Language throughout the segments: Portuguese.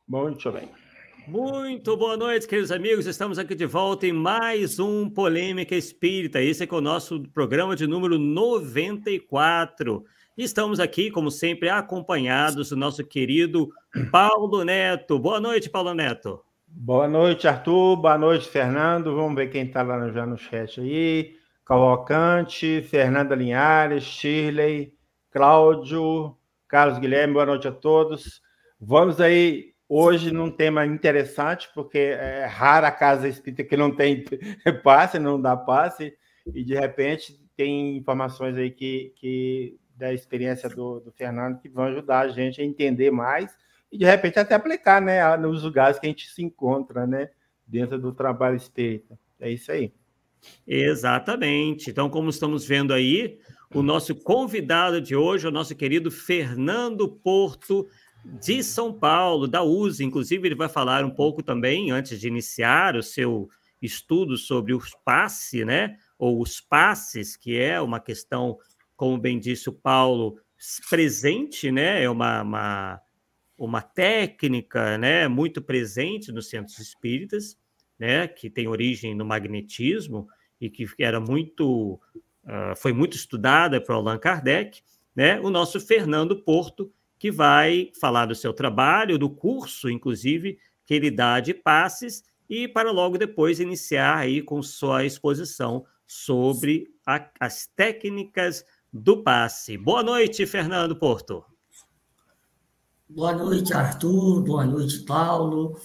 Muito bem. Muito boa noite, queridos amigos. Estamos aqui de volta em mais um Polêmica Espírita. Esse é o nosso programa de número 94. E estamos aqui, como sempre, acompanhados do nosso querido Paulo Neto. Boa noite, Paulo Neto. Boa noite, Arthur. Boa noite, Fernando. Vamos ver quem está lá já no chat aí. Cavalcante, Fernanda Linhares, Shirley, Cláudio, Carlos Guilherme. Boa noite a todos. Vamos aí hoje num tema interessante, porque é rara a casa espírita que não tem passe, não dá passe, e de repente tem informações aí que da experiência do Fernando que vão ajudar a gente a entender mais e de repente até aplicar, né, nos lugares que a gente se encontra, né, dentro do trabalho espírita. É isso aí. Exatamente. Então, como estamos vendo aí, o nosso convidado de hoje é o nosso querido Fernando Porto, de São Paulo, da USE. Inclusive, ele vai falar um pouco também, antes de iniciar o seu estudo sobre o passe, né? Ou os passes, que é uma questão, como bem disse o Paulo, presente, né? É uma técnica, né? Muito presente nos centros espíritas, né? Que tem origem no magnetismo e que era muito, foi muito estudada por Allan Kardec, né? O nosso Fernando Porto, que vai falar do seu trabalho, do curso, inclusive, que ele dá de passes, e para logo depois iniciar aí com sua exposição sobre as técnicas do passe. Boa noite, Fernando Porto. Boa noite, Arthur. Boa noite, Paulo.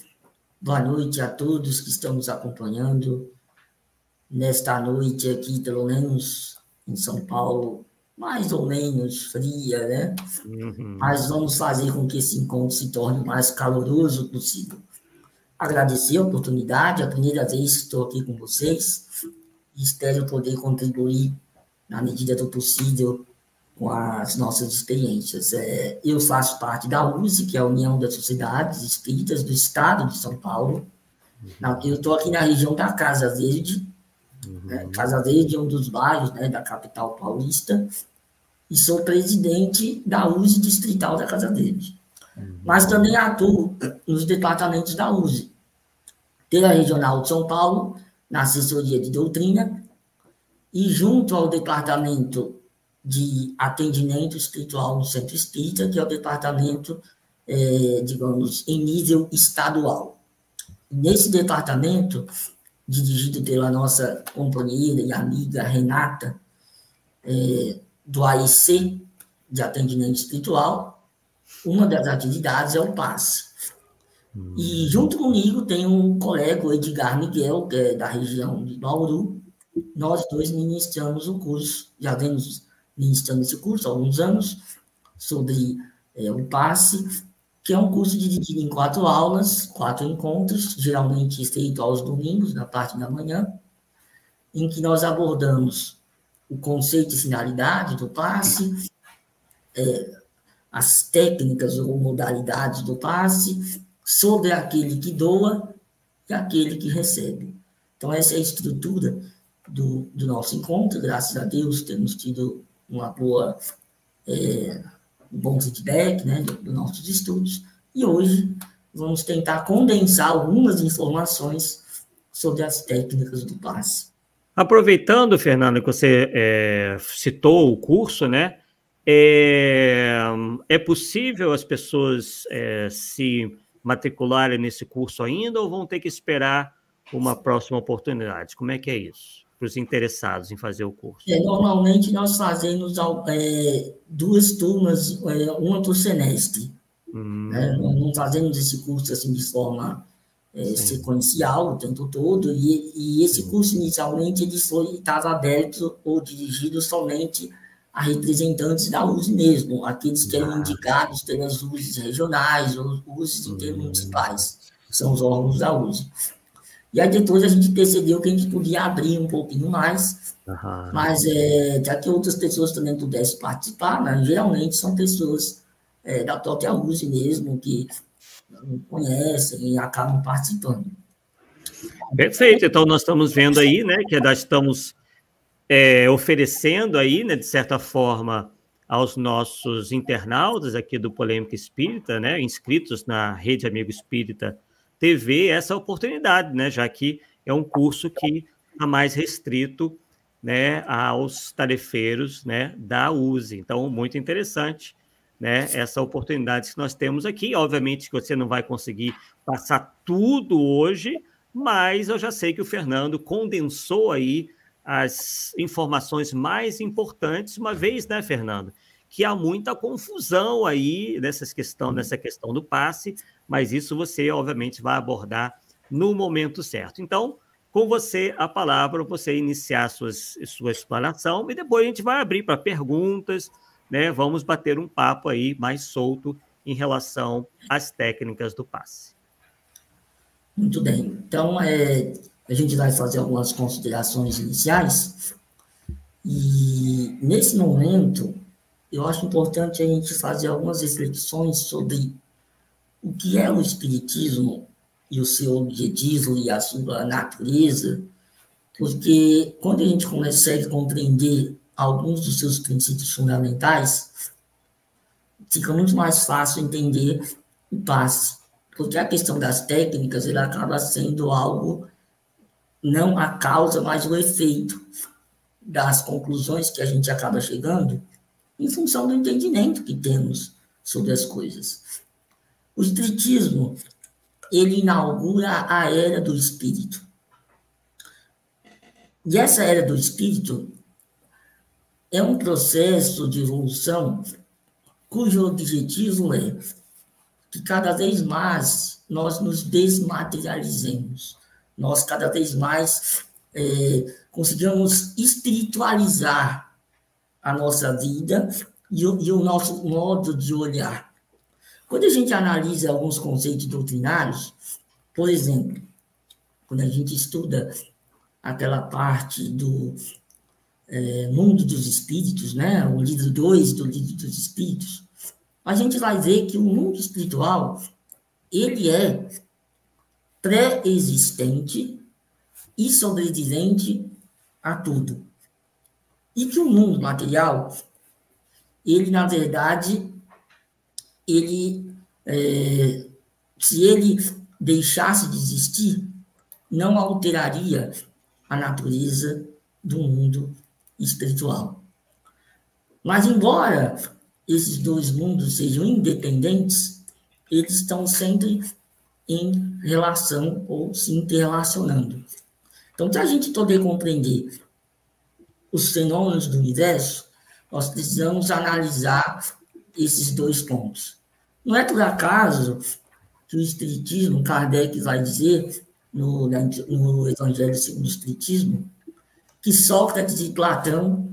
Boa noite a todos que estão nos acompanhando nesta noite aqui, pelo menos em São Paulo, mais ou menos fria, né? Mas vamos fazer com que esse encontro se torne o mais caloroso possível. Agradecer a oportunidade, a primeira vez que estou aqui com vocês, e espero poder contribuir na medida do possível com as nossas experiências. Eu faço parte da USE, que é a União das Sociedades Espíritas do Estado de São Paulo. Eu estou aqui na região da Casa Verde. Casa Verde é um dos bairros, né, da capital paulista, e sou presidente da USE Distrital da Casa Verde. Mas também atuo nos departamentos da USE, pela Regional de São Paulo, na assessoria de doutrina, e junto ao departamento de atendimento espiritual no Centro Espírita, que é o departamento, digamos, em nível estadual. Nesse departamento, dirigido pela nossa companheira e amiga Renata, do AEC, de atendimento espiritual, uma das atividades é o passe. E junto comigo tem um colega, o Edgar Miguel, que é da região de Bauru. Nós dois ministramos o curso, já vemos ministrando esse curso há alguns anos, sobre o passe, que é um curso dividido em 4 aulas, 4 encontros, geralmente feito aos domingos, na parte da manhã, em que nós abordamos o conceito e finalidade do passe, as técnicas ou modalidades do passe, sobre aquele que doa e aquele que recebe. Então, essa é a estrutura do nosso encontro. Graças a Deus, temos tido um bom feedback, né, dos nossos estudos. E hoje vamos tentar condensar algumas informações sobre as técnicas do passe. Aproveitando, Fernando, que você citou o curso, né? É possível as pessoas se matricularem nesse curso ainda ou vão ter que esperar uma próxima oportunidade? Como é que é isso? Para os interessados em fazer o curso. Normalmente nós fazemos 2 turmas, uma por semestre. Não fazemos esse curso assim de forma sequencial o tempo todo, e esse curso inicialmente ele estava aberto ou dirigido somente a representantes da USE mesmo, aqueles que eram indicados pelas USEs regionais ou USEs intermunicipais, que são os órgãos da USE. E aí depois a gente percebeu que a gente podia abrir um pouquinho mais, mas já que outras pessoas também pudessem participar, mas geralmente são pessoas da própria USE mesmo, que não conhecem e acabam participando. Perfeito, então nós estamos vendo aí, né, que nós estamos oferecendo aí, né, de certa forma, aos nossos internautas aqui do Polêmica Espírita, né, inscritos na Rede Amigo Espírita TV, essa oportunidade, né, já que é um curso que está mais restrito, né, aos tarefeiros, né, da USE. Então, muito interessante, né, essa oportunidade que nós temos aqui. Obviamente que você não vai conseguir passar tudo hoje, mas eu já sei que o Fernando condensou aí as informações mais importantes, uma vez, né, Fernando, que há muita confusão aí nessa questão do passe, mas isso você, obviamente, vai abordar no momento certo. Então, com você, a palavra, você iniciar a sua explanação, e depois a gente vai abrir para perguntas, né? Vamos bater um papo aí mais solto em relação às técnicas do passe. Muito bem. Então, a gente vai fazer algumas considerações iniciais, e nesse momento, eu acho importante a gente fazer algumas reflexões sobre o que é o Espiritismo e o seu objetivo e a sua natureza, porque quando a gente consegue compreender alguns dos seus princípios fundamentais, fica muito mais fácil entender o passe, porque a questão das técnicas, ela acaba sendo algo, não a causa, mas o efeito das conclusões que a gente acaba chegando em função do entendimento que temos sobre as coisas. O Espiritismo, ele inaugura a Era do Espírito. E essa Era do Espírito é um processo de evolução cujo objetivo é que cada vez mais nós nos desmaterializemos, nós cada vez mais consigamos espiritualizar a nossa vida e o nosso modo de olhar. Quando a gente analisa alguns conceitos doutrinários, por exemplo, quando a gente estuda aquela parte do Mundo dos Espíritos, né? O livro 2 do Livro dos Espíritos, a gente vai ver que o mundo espiritual, ele é pré-existente e sobrevivente a tudo. E que o mundo material, ele, na verdade, se ele deixasse de existir, não alteraria a natureza do mundo espiritual. Mas, embora esses dois mundos sejam independentes, eles estão sempre em relação ou se interrelacionando. Então, se a gente poder compreender os fenômenos do universo, nós precisamos analisar esses dois pontos. Não é por acaso que o Espiritismo, Kardec vai dizer, no Evangelho segundo o Espiritismo, que Sócrates e Platão,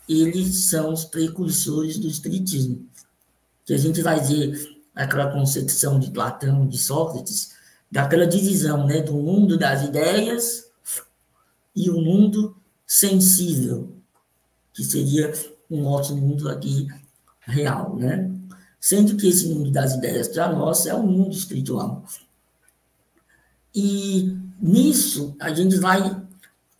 eles são os precursores do Espiritismo. Que a gente vai ver aquela concepção de Platão, de Sócrates, daquela divisão, né, do mundo das ideias e o mundo sensível, que seria o nosso mundo aqui real, né? Sendo que esse mundo das ideias para nós é um mundo espiritual. E nisso a gente vai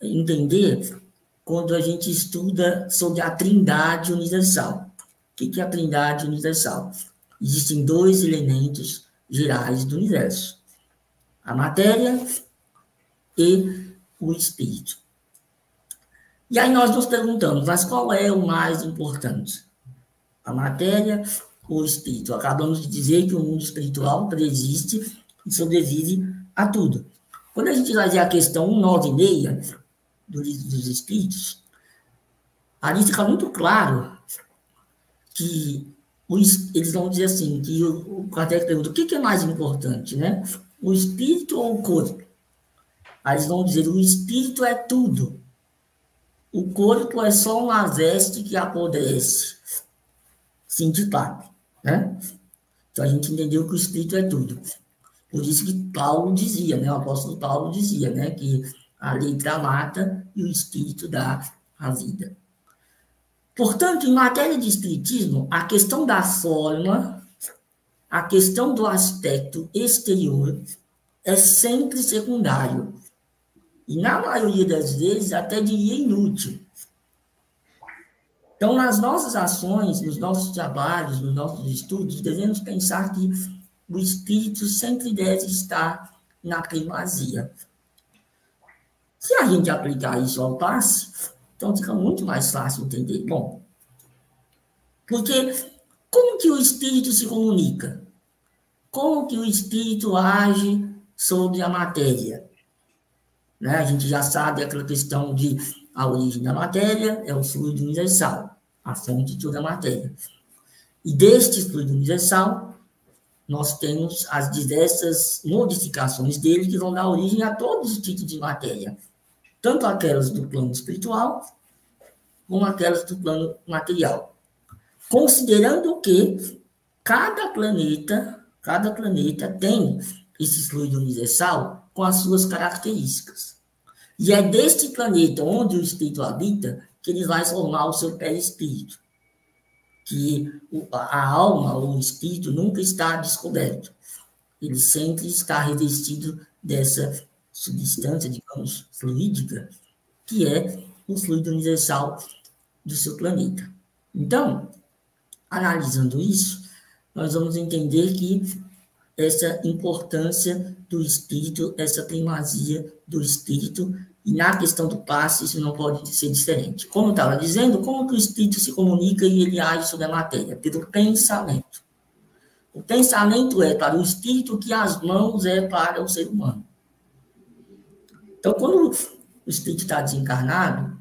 entender quando a gente estuda sobre a Trindade Universal. O que é a Trindade Universal? Existem dois elementos gerais do universo: a matéria e o espírito. E aí nós nos perguntamos, mas qual é o mais importante? A matéria ou o espírito? Acabamos de dizer que o mundo espiritual preexiste e sobrevive a tudo. Quando a gente vai ver a questão 196 do Livro dos Espíritos, ali fica muito claro que eles vão dizer assim, que o Kardec pergunta, o que é mais importante, né? O espírito ou o corpo? Aí eles vão dizer, o espírito é tudo. O corpo é só uma veste que apodrece. Sim, de fato, né? Então a gente entendeu que o espírito é tudo. Por isso que Paulo dizia, né? O apóstolo Paulo dizia, né? Que a letra mata e o espírito dá a vida. Portanto, em matéria de espiritismo, a questão da forma, a questão do aspecto exterior é sempre secundário. E, na maioria das vezes, até diria inútil. Então, nas nossas ações, nos nossos trabalhos, nos nossos estudos, devemos pensar que o espírito sempre deve estar na primazia. Se a gente aplicar isso ao passe, então fica muito mais fácil entender. Bom, porque como que o espírito se comunica? Como que o espírito age sobre a matéria? Né? A gente já sabe aquela questão de a origem da matéria é o fluido universal, a fonte de toda a matéria. E deste fluido universal, nós temos as diversas modificações dele que vão dar origem a todos os tipos de matéria, tanto aquelas do plano espiritual, como aquelas do plano material. Considerando que cada planeta tem esse fluido universal com as suas características. E é deste planeta onde o espírito habita que ele vai formar o seu perispírito. Que a alma ou o espírito nunca está descoberto. Ele sempre está revestido dessa substância, digamos, fluídica, que é o fluido universal do seu planeta. Então, analisando isso, nós vamos entender que essa importância do espírito, essa primazia do espírito, e na questão do passe, isso não pode ser diferente. Como eu estava dizendo, como que o espírito se comunica e ele age sobre a matéria? Pelo pensamento. O pensamento é para o espírito o que as mãos é para o ser humano. Então, quando o espírito está desencarnado,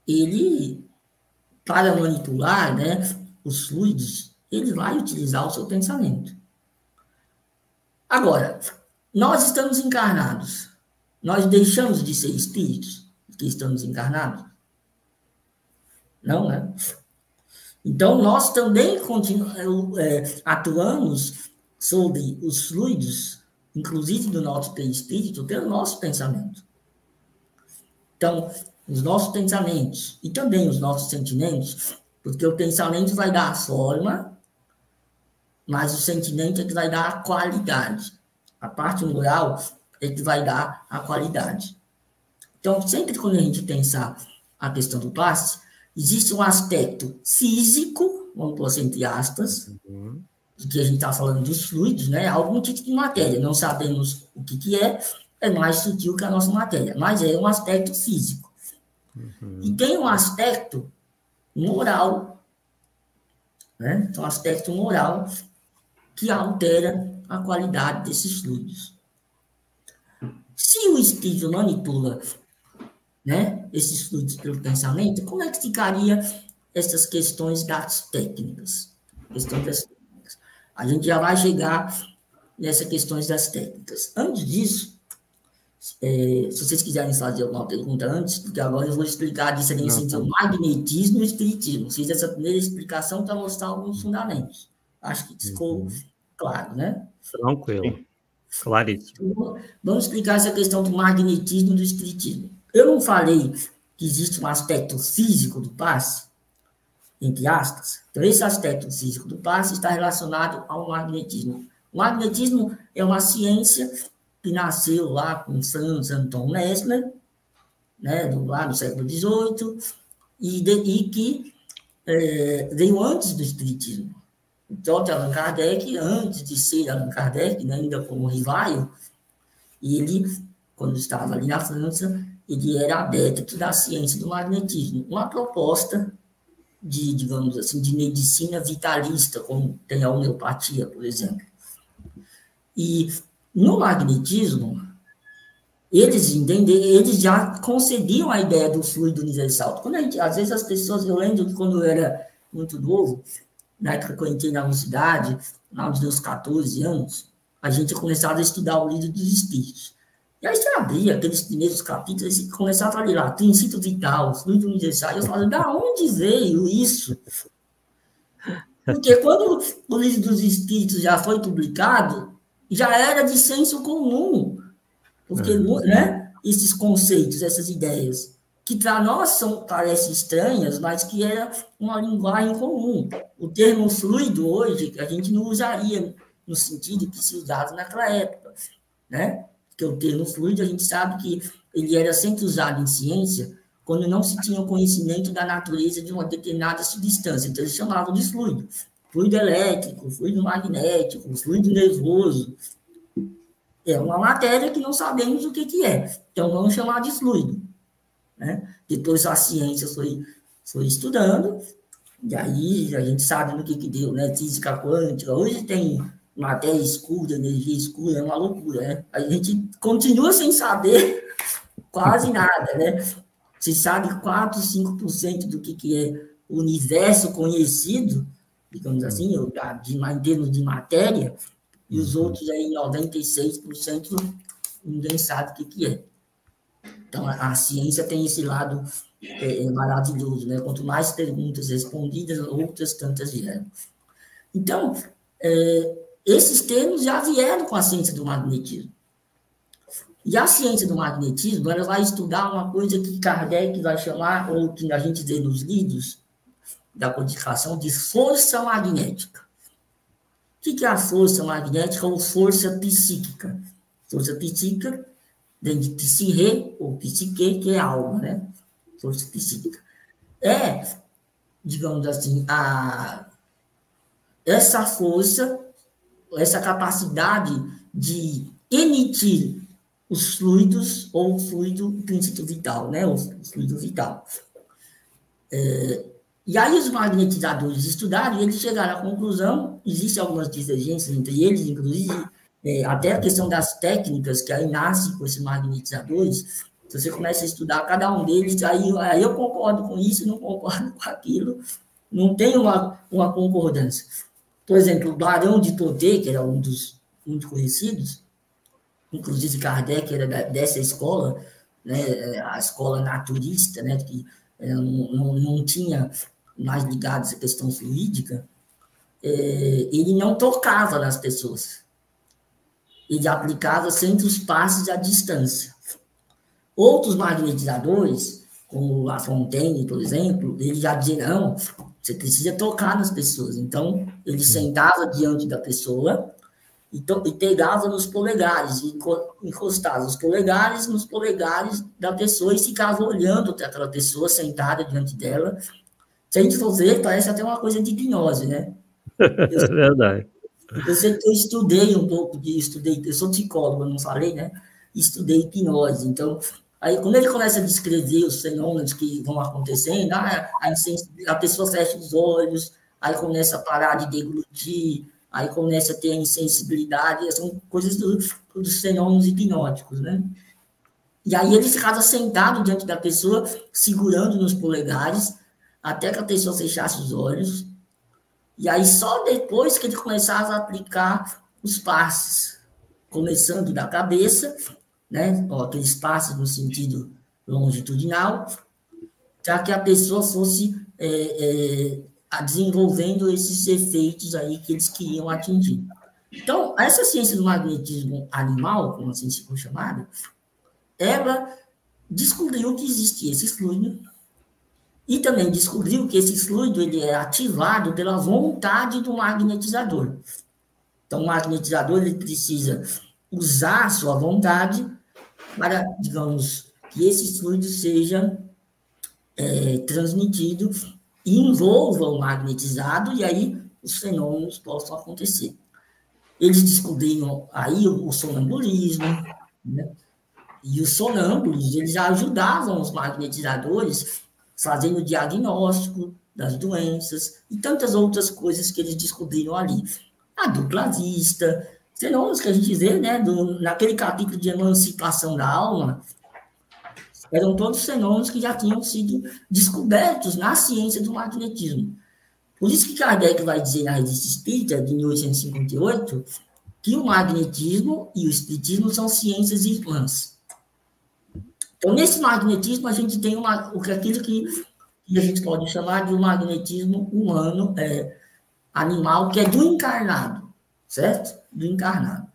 ele, para manipular, né, os fluidos, ele vai utilizar o seu pensamento. Agora, nós estamos encarnados. Nós deixamos de ser espíritos que estamos encarnados? Não, né? Então, nós também atuamos sobre os fluidos, inclusive do nosso perispírito, pelo nosso pensamento. Então, os nossos pensamentos e também os nossos sentimentos, porque o pensamento vai dar a forma, mas o sentimento é que vai dar a qualidade. A parte moral é que vai dar a qualidade. Então, sempre quando a gente pensar a questão do passe, existe um aspecto físico, vamos pôr entre aspas, de que a gente está falando dos fluidos, né? Algum tipo de matéria. Não sabemos o que é mais sutil que a nossa matéria, mas é um aspecto físico. E tem um aspecto moral, né? Então, um aspecto moral que altera a qualidade desses fluidos. Se o espírito manipula, né, esses fluidos pelo pensamento, como é que ficaria essas questões das técnicas? A gente já vai chegar nessas questões das técnicas. Antes disso, se vocês quiserem fazer alguma pergunta antes, porque agora eu vou explicar a diferença entre o magnetismo e o espiritismo. Fiz essa primeira explicação para mostrar alguns fundamentos. Acho que ficou claro, né? Tranquilo. Claríssimo. Vamos explicar essa questão do magnetismo e do espiritismo. Eu não falei que existe um aspecto físico do passe, entre aspas. Então, esse aspecto físico do passe está relacionado ao magnetismo. O magnetismo é uma ciência que nasceu lá com Franz Anton Mesmer, né, lá no século XVIII, e que veio antes do espiritismo. O próprio Allan Kardec, antes de ser Allan Kardec, né, ainda como rival, ele, quando estava ali na França, ele era adepto da ciência do magnetismo, uma proposta de, digamos assim, de medicina vitalista, como tem a homeopatia, por exemplo. E no magnetismo, eles já concebiam a ideia do fluido universal. Quando às vezes as pessoas, eu lembro que quando eu era muito novo, na época que eu entrei na universidade, lá dos meus 14 anos, a gente começava a estudar o livro dos espíritos. E aí você abria aqueles primeiros capítulos e começava a ler lá, princípio vital, fluido universal. E eu falava, da onde veio isso? Porque quando o livro dos espíritos já foi publicado, já era de senso comum. Porque, né, esses conceitos, essas ideias, que para nós parecem estranhas, mas que era uma linguagem comum. O termo fluido hoje, a gente não usaria no sentido que se usava naquela época, né? Porque o termo fluido, a gente sabe que ele era sempre usado em ciência quando não se tinha conhecimento da natureza de uma determinada substância. Então, eles chamavam de fluido. Fluido elétrico, fluido magnético, fluido nervoso. É uma matéria que não sabemos o que é. Então, vamos chamar de fluido. Né? Depois, a ciência foi estudando, e aí a gente sabe no que deu, né? Física quântica. Hoje tem matéria escura, energia escura, é uma loucura, né? A gente continua sem saber quase nada, né? Se sabe 4, 5% do que é o universo conhecido, digamos assim, em termos de matéria, e os outros aí, 96%, ninguém sabe o que é. Então, a ciência tem esse lado maravilhoso, né? Quanto mais perguntas respondidas, outras tantas vieram. Então, esses termos já vieram com a ciência do magnetismo. E a ciência do magnetismo, ela vai estudar uma coisa que Kardec vai chamar, ou que a gente vê nos livros da codificação, de força magnética. O que é a força magnética ou força psíquica? Força psíquica vem de psirre, ou psique, que é alma, né? Força psíquica. Digamos assim, essa força, essa capacidade de emitir os fluidos, ou o fluido, o princípio vital, né? O fluido vital. E aí os magnetizadores estudaram e eles chegaram à conclusão, existem algumas divergências entre eles, inclusive até a questão das técnicas que aí nascem com esses magnetizadores. Se você começa a estudar cada um deles, aí eu concordo com isso, não concordo com aquilo, não tem uma concordância. Por exemplo, o Barão de Todê, que era um dos muito conhecidos, inclusive Kardec era dessa escola, né, a escola naturista, né, que não tinha mais ligado a essa questão fluídica, ele não tocava nas pessoas. Ele aplicava sempre os passos à distância. Outros magnetizadores, como a Fontaine, por exemplo, ele já dizia, não, você precisa tocar nas pessoas. Então, ele sentava diante da pessoa e pegava nos polegares, e encostava os polegares nos polegares da pessoa e ficava olhando para aquela pessoa sentada diante dela. Se a gente for ver, parece até uma coisa de hipnose, né? É verdade. Eu estudei um pouco eu sou psicólogo, eu não falei, né? Estudei hipnose. Então, aí quando ele começa a descrever os fenômenos que vão acontecendo, a pessoa fecha os olhos, aí começa a parar de deglutir, aí começa a ter a insensibilidade, são coisas dos fenômenos hipnóticos, né? E aí ele ficava sentado diante da pessoa, segurando nos polegares, até que a pessoa fechasse os olhos, e aí só depois que ele começava a aplicar os passes, começando da cabeça, né? Aqueles passes no sentido longitudinal, para que a pessoa fosse desenvolvendo esses efeitos aí que eles queriam atingir. Então, essa ciência do magnetismo animal, como assim se for chamada, ela descobriu que existia esse fluido e também descobriu que esse fluido ele é ativado pela vontade do magnetizador. Então, o magnetizador ele precisa usar a sua vontade para, digamos, que esse fluido seja transmitido e envolva o magnetizado, e aí os fenômenos possam acontecer. Eles descobriram aí o sonambulismo, né? E os sonâmbulos, eles ajudavam os magnetizadores fazendo o diagnóstico das doenças e tantas outras coisas que eles descobriram ali. A dupla vista, fenômenos que a gente vê, né, naquele capítulo de emancipação da alma, eram todos fenômenos que já tinham sido descobertos na ciência do magnetismo. Por isso que Kardec vai dizer na Revista Espírita, de 1858, que o magnetismo e o espiritismo são ciências irmãs. Então, nesse magnetismo, a gente tem aquilo que a gente pode chamar de um magnetismo humano, animal, que é do encarnado, certo? Do encarnado.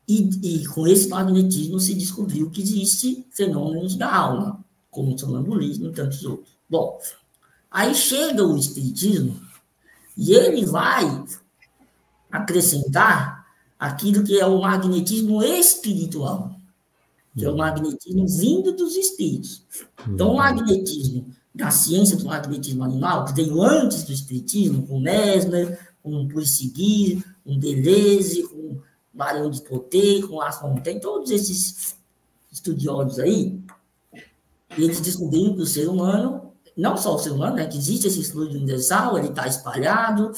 E com esse magnetismo se descobriu que existem fenômenos da alma, como o sonambulismo e tantos outros. Bom, aí chega o espiritismo e ele vai acrescentar aquilo que é o magnetismo espiritual. que é o magnetismo vindo dos espíritos. Então, o magnetismo da ciência do magnetismo animal, que veio antes do espiritismo, com Mesmer, com Puig-Seguir, com Deleuze, com Barão de Poté, com Lafontaine, todos esses estudiosos aí, eles descobriram que o ser humano, não só o ser humano, né, que existe esse fluido universal, ele está espalhado,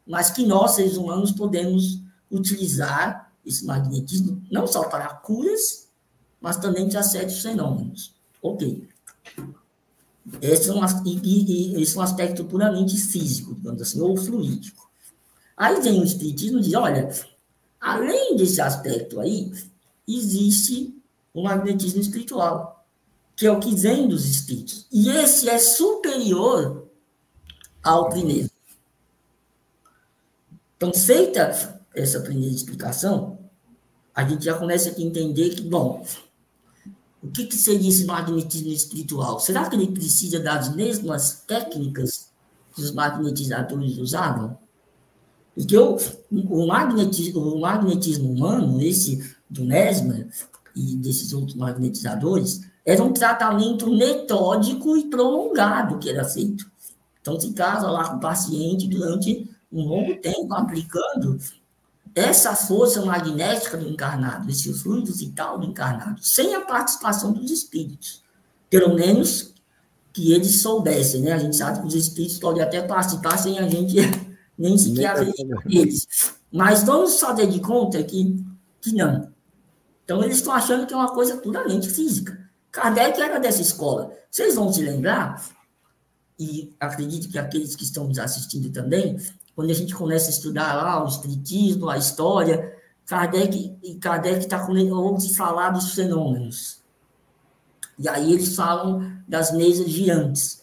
mas que nós, seres humanos, podemos utilizar esse magnetismo não só para curas, mas também para certos fenômenos. Ok. Esse é um aspecto puramente físico, digamos assim, ou fluídico. Aí vem o espiritismo e diz, olha, além desse aspecto aí, existe o magnetismo espiritual, que é o que vem dos espíritos. E esse é superior ao primeiro. Então, feita essa primeira explicação, a gente já começa a entender que, bom, o que seria esse magnetismo espiritual? Será que ele precisa das mesmas técnicas que os magnetizadores usavam? Porque o magnetismo humano, esse do Mesmer e desses outros magnetizadores, era um tratamento metódico e prolongado que era feito. Então, se casa lá com o paciente durante um longo tempo, aplicando essa força magnética do encarnado, esse fluido vital do encarnado, sem a participação dos espíritos. Pelo menos que eles soubessem, né? A gente sabe que os espíritos podem até participar sem a gente nem sequer acreditar neles. Mas vamos fazer de conta que não. Então, eles estão achando que é uma coisa puramente física. Kardec era dessa escola. Vocês vão se lembrar, e acredito que aqueles que estão nos assistindo também, quando a gente começa a estudar lá o espiritismo, a história, Kardec está ouve falar dos fenômenos. E aí eles falam das mesas girantes.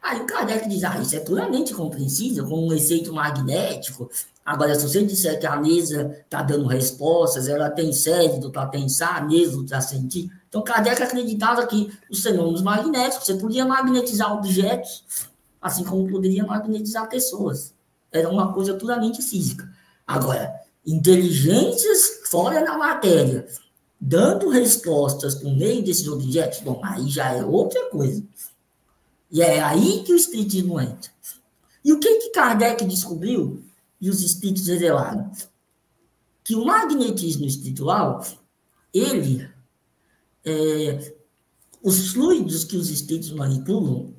Aí o Kardec diz, isso é puramente compreensível, como um efeito magnético. Agora, se você disser que a mesa está dando respostas, ela tem cérebro para pensar, mesmo para sentir. Então, Kardec acreditava que os fenômenos magnéticos, você podia magnetizar objetos, assim como poderia magnetizar pessoas. Era uma coisa puramente física. Agora, inteligências fora da matéria, dando respostas por meio desses objetos, bom, aí já é outra coisa. E é aí que o espiritismo entra. E o que Kardec descobriu e os espíritos revelaram? Que o magnetismo espiritual, os fluidos que os espíritos manipulam,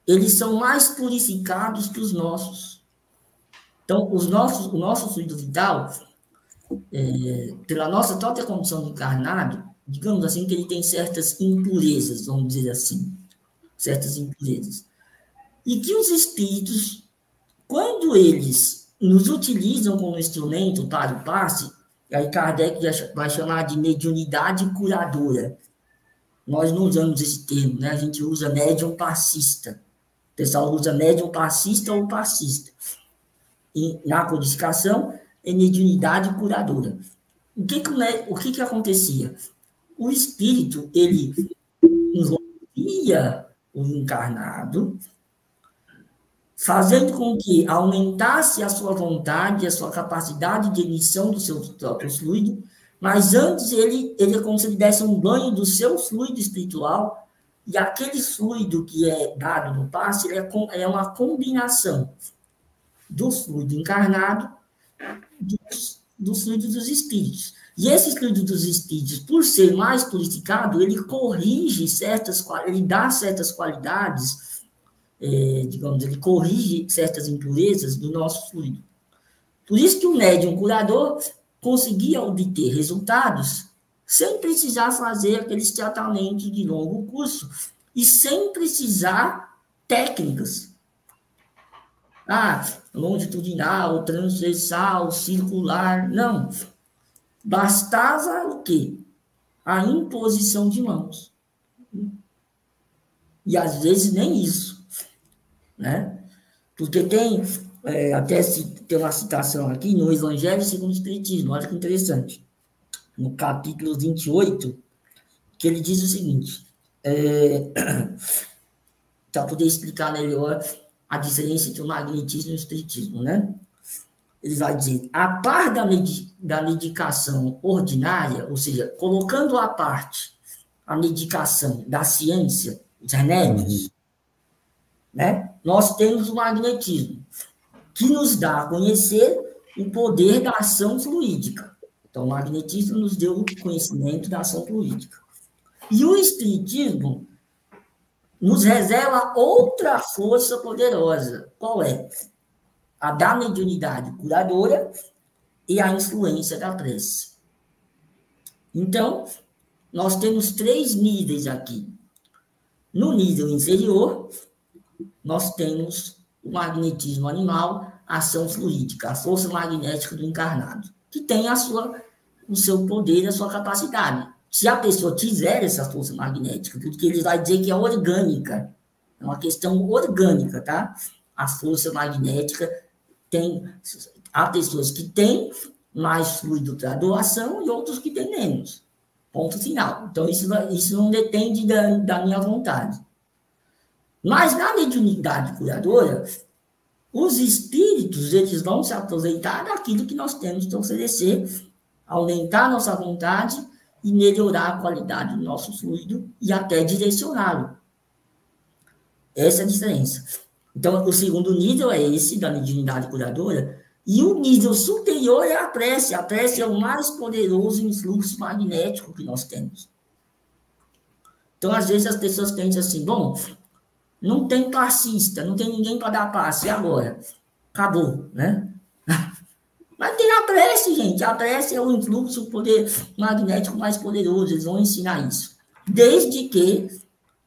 eles são mais purificados que os nossos. Então, o nosso fluido vital, pela nossa própria condição de encarnado, digamos assim, que ele tem certas impurezas, vamos dizer assim, certas impurezas. E que os espíritos, quando eles nos utilizam como instrumento para o passe, aí Kardec vai chamar de mediunidade curadora. Nós não usamos esse termo, né? A gente usa médium passista. O pessoal usa médium passista ou passista. E na codificação, é mediunidade curadora. O que acontecia? O espírito, ele envolvia o encarnado, fazendo com que aumentasse a sua vontade, a sua capacidade de emissão do seu próprio fluido, mas antes ele é como se ele desse um banho do seu fluido espiritual, e aquele fluido que é dado no passe é uma combinação do fluido encarnado do fluido dos espíritos. E esse fluido dos espíritos, por ser mais purificado, ele corrige ele dá certas qualidades, digamos, ele corrige certas impurezas do nosso fluido. Por isso que o médium curador conseguia obter resultados sem precisar fazer aqueles tratamentos de longo curso e sem precisar técnicas. Longitudinal, transversal, circular, não. Bastava o quê? A imposição de mãos. E às vezes nem isso, né? Porque tem, tem uma citação aqui no Evangelho segundo o Espiritismo, olha que interessante. No capítulo 28, que ele diz o seguinte, para poder explicar melhor a diferença entre o magnetismo e o espiritismo, né? ele vai dizer, a par da medicação ordinária, ou seja, colocando à parte a medicação da ciência, os remédios, né? Nós temos o magnetismo, que nos dá a conhecer o poder da ação fluídica. Então, o magnetismo nos deu o conhecimento da ação fluídica. E o espiritismo nos revela outra força poderosa. Qual é? A da mediunidade curadora e a influência da prece. Então, nós temos 3 níveis aqui. No nível inferior, nós temos o magnetismo animal, a ação fluídica, a força magnética do encarnado, que tem o seu poder, a sua capacidade. Se a pessoa tiver essa força magnética, porque ele vai dizer que é orgânica, é uma questão orgânica, tá? A força magnética há pessoas que têm mais fluido para doação e outros que têm menos. Ponto final. Então, isso não depende da minha vontade. Mas na mediunidade curadora, os espíritos, eles vão se aproveitar daquilo que nós temos para oferecer, aumentar nossa vontade e melhorar a qualidade do nosso fluido e até direcioná-lo. Essa é a diferença. Então, o segundo nível é esse, da mediunidade curadora, e o nível superior é a prece. A prece é o mais poderoso influxo magnético que nós temos. Então, às vezes, as pessoas pensam assim, bom, não tem passista, não tem ninguém para dar passe, e agora? Acabou, né? Mas tem a prece, gente. A prece é o influxo magnético mais poderoso. Eles vão ensinar isso. Desde que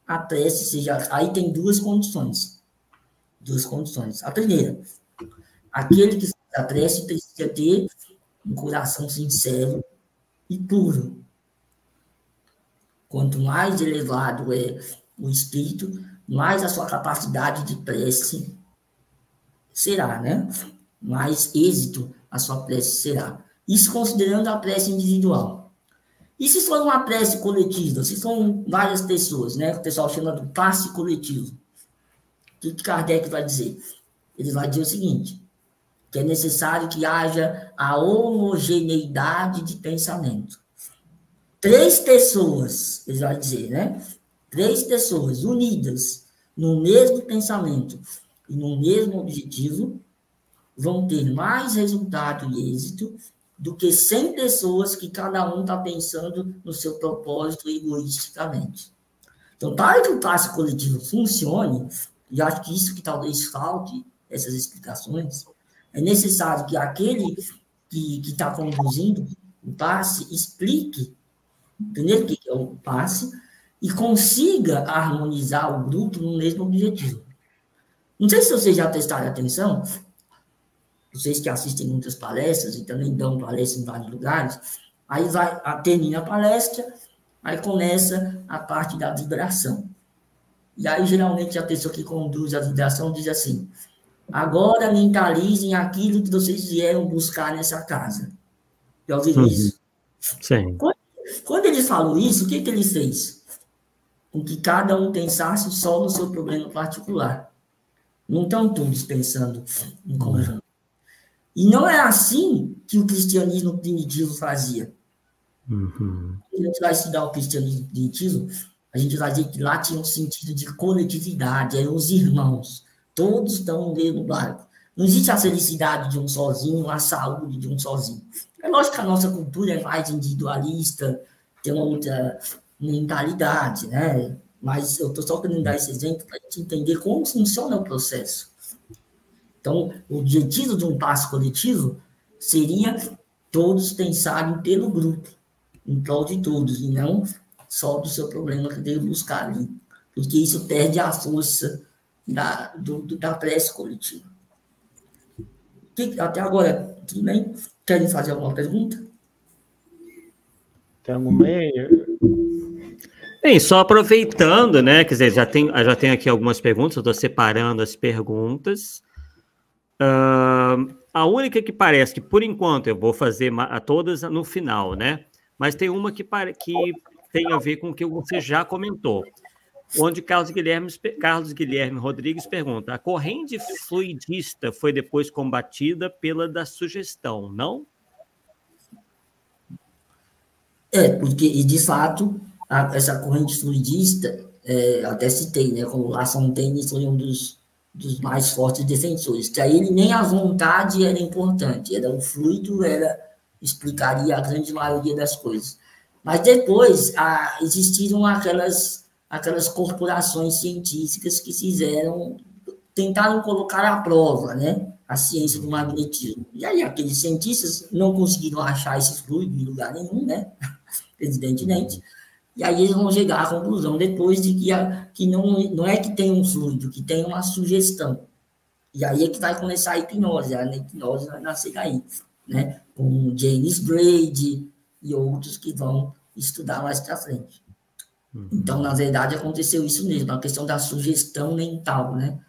a prece seja... Aí tem 2 condições. 2 condições. A primeira, aquele que faz a prece precisa ter um coração sincero e puro. Quanto mais elevado é o espírito, mais a sua capacidade de prece será, né? Mais êxito a sua prece será. Isso considerando a prece individual. E se for uma prece coletiva? Se são várias pessoas, né? O pessoal chama de passe coletivo. O que Kardec vai dizer? Ele vai dizer o seguinte, que é necessário que haja a homogeneidade de pensamento. 3 pessoas, ele vai dizer, né? 3 pessoas unidas no mesmo pensamento e no mesmo objetivo vão ter mais resultado e êxito do que 100 pessoas que cada um está pensando no seu propósito egoisticamente. Então, para que o passe coletivo funcione, e acho que isso que talvez falte, essas explicações, é necessário que aquele que está conduzindo o passe explique, primeiro, o que é o passe, e consiga harmonizar o grupo no mesmo objetivo. Não sei se vocês já prestaram atenção, vocês que assistem muitas palestras e também dão palestras em vários lugares, aí termina a palestra, aí começa a parte da vibração. E aí, geralmente, a pessoa que conduz a vibração diz assim, agora mentalizem aquilo que vocês vieram buscar nessa casa. Já ouviram isso? Sim. Quando eles falam isso, o que ele fez? Com que cada um pensasse só no seu problema particular. Não estão todos pensando em conjunto. E não é assim que o cristianismo primitivo fazia. Quando a gente vai estudar o cristianismo primitivo, a gente vai dizer que lá tinha um sentido de coletividade, eram os irmãos. Todos estão no mesmo barco. Não existe a felicidade de um sozinho, a saúde de um sozinho. É lógico que a nossa cultura é mais individualista, tem uma outra mentalidade, né? Mas eu estou só querendo dar esse exemplo para a gente entender como funciona o processo. Então, o objetivo de um passo coletivo seria todos pensarem pelo grupo, em prol de todos, e não só do seu problema que veio buscar ali. Porque isso perde a força da prece coletiva. Até agora, tudo bem? Querem fazer alguma pergunta? Temos meio. Bem, só aproveitando, né? Quer dizer, já tem aqui algumas perguntas, eu estou separando as perguntas. A única que parece que, por enquanto, eu vou fazer a todas no final, né? Mas tem uma que tem a ver com o que você já comentou. onde Carlos Guilherme Rodrigues pergunta: a corrente fluidista foi depois combatida pela da sugestão, não? Porque, e de fato, essa corrente fluidista, até citei, né, como La Fontaine foi um dos mais fortes defensores, que aí nem a vontade era importante, era o fluido, explicaria a grande maioria das coisas. Mas depois existiram aquelas corporações científicas que tentaram colocar à prova, né, a ciência do magnetismo. E aí aqueles cientistas não conseguiram achar esse fluido em lugar nenhum, né, evidentemente. E aí eles vão chegar à conclusão depois de que não é que tem um fluido, que tem uma sugestão. E aí é que vai começar a hipnose vai nascer aí, né, com James Braid e outros que vão estudar mais para frente. Então, na verdade, aconteceu isso mesmo, a questão da sugestão mental, né?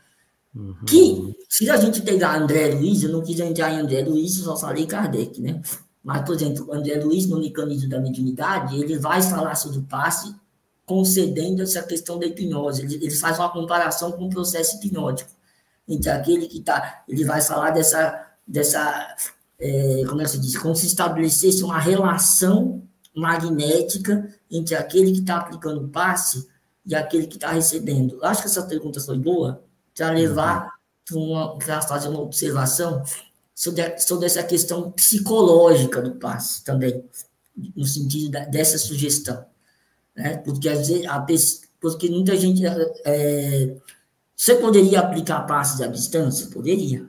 Que, se a gente pegar André Luiz, eu não quis entrar em André Luiz, só falei Kardec, né? Mas, por exemplo, André Luiz, no mecanismo da mediunidade, ele vai falar sobre o passe concedendo essa questão da hipnose. Ele faz uma comparação com o processo hipnótico. Entre aquele que está... Ele vai falar dessa como é que se diz? Como se estabelecesse uma relação magnética entre aquele que está aplicando o passe e aquele que está recebendo. Eu acho que essa pergunta foi boa para levar para fazer uma observação sobre essa questão psicológica do passe também, no sentido dessa sugestão. Né? Porque, às vezes, porque muita gente... você poderia aplicar passes à distância? Poderia.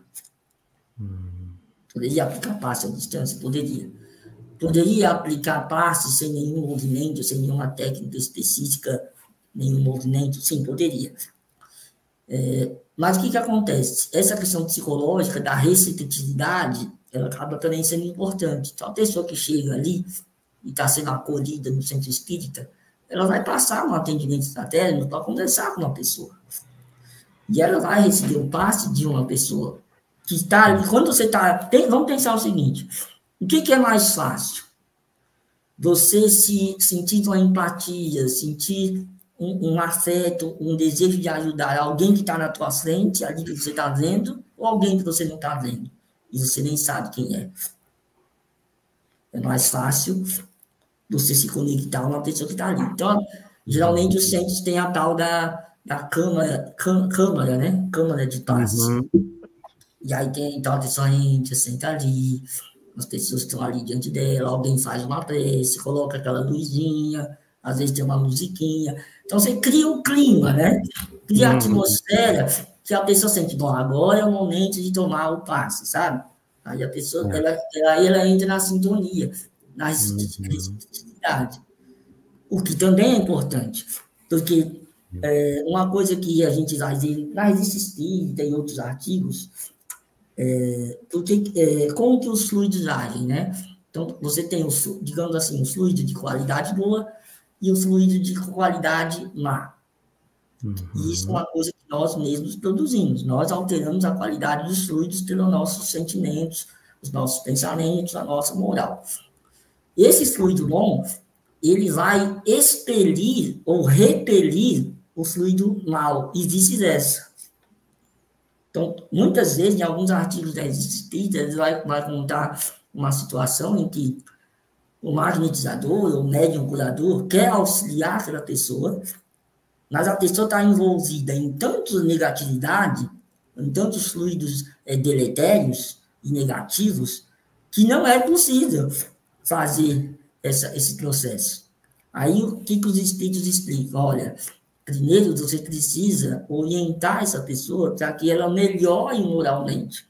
Poderia aplicar passe à distância? Poderia. Poderia aplicar passe sem nenhum movimento, sem nenhuma técnica específica, nenhum movimento? Sim, poderia. Mas o que acontece? Essa questão psicológica da receptividade, ela acaba também sendo importante. Então, a pessoa que chega ali e está sendo acolhida no centro espírita, ela vai passar um atendimento estratégico para conversar com uma pessoa. E ela vai receber o passe de uma pessoa que está ali. Quando você está... Vamos pensar o seguinte: o que é mais fácil? Você sentir uma empatia, sentir um afeto, um desejo de ajudar alguém que está na tua frente, ali que você está vendo, ou alguém que você não está vendo, e você nem sabe quem é. É mais fácil você se conectar a uma pessoa que está ali. Então, geralmente, os centros têm a tal da câmara, né? Câmara de passe. E aí então a pessoa entra, senta ali, as pessoas estão ali diante dela, alguém faz uma prece, coloca aquela luzinha, às vezes tem uma musiquinha. Então, você cria um clima, né? Cria a atmosfera que a pessoa sente, bom, agora é o momento de tomar o passe, sabe? Aí a pessoa, ela entra na sintonia, na receptividade. O que também é importante, porque uma coisa que a gente vai ver na Revista Espírita e outros artigos, como que os fluidos agem, né? Então, você tem, digamos assim, o fluido de qualidade boa e o fluido de qualidade má. E isso é uma coisa que nós mesmos produzimos. Nós alteramos a qualidade dos fluidos pelos nossos sentimentos, os nossos pensamentos, a nossa moral. Esse fluido bom, ele vai expelir ou repelir o fluido mau e vice-versa. Então, muitas vezes, em alguns artigos da Revista Espírita, ele vai contar uma situação em que o magnetizador, o médium curador, quer auxiliar aquela pessoa, mas a pessoa está envolvida em tanta negatividade, em tantos fluidos deletérios e negativos, que não é possível fazer esse processo. Aí, o que os espíritos explicam? Olha, primeiro você precisa orientar essa pessoa para que ela melhore moralmente.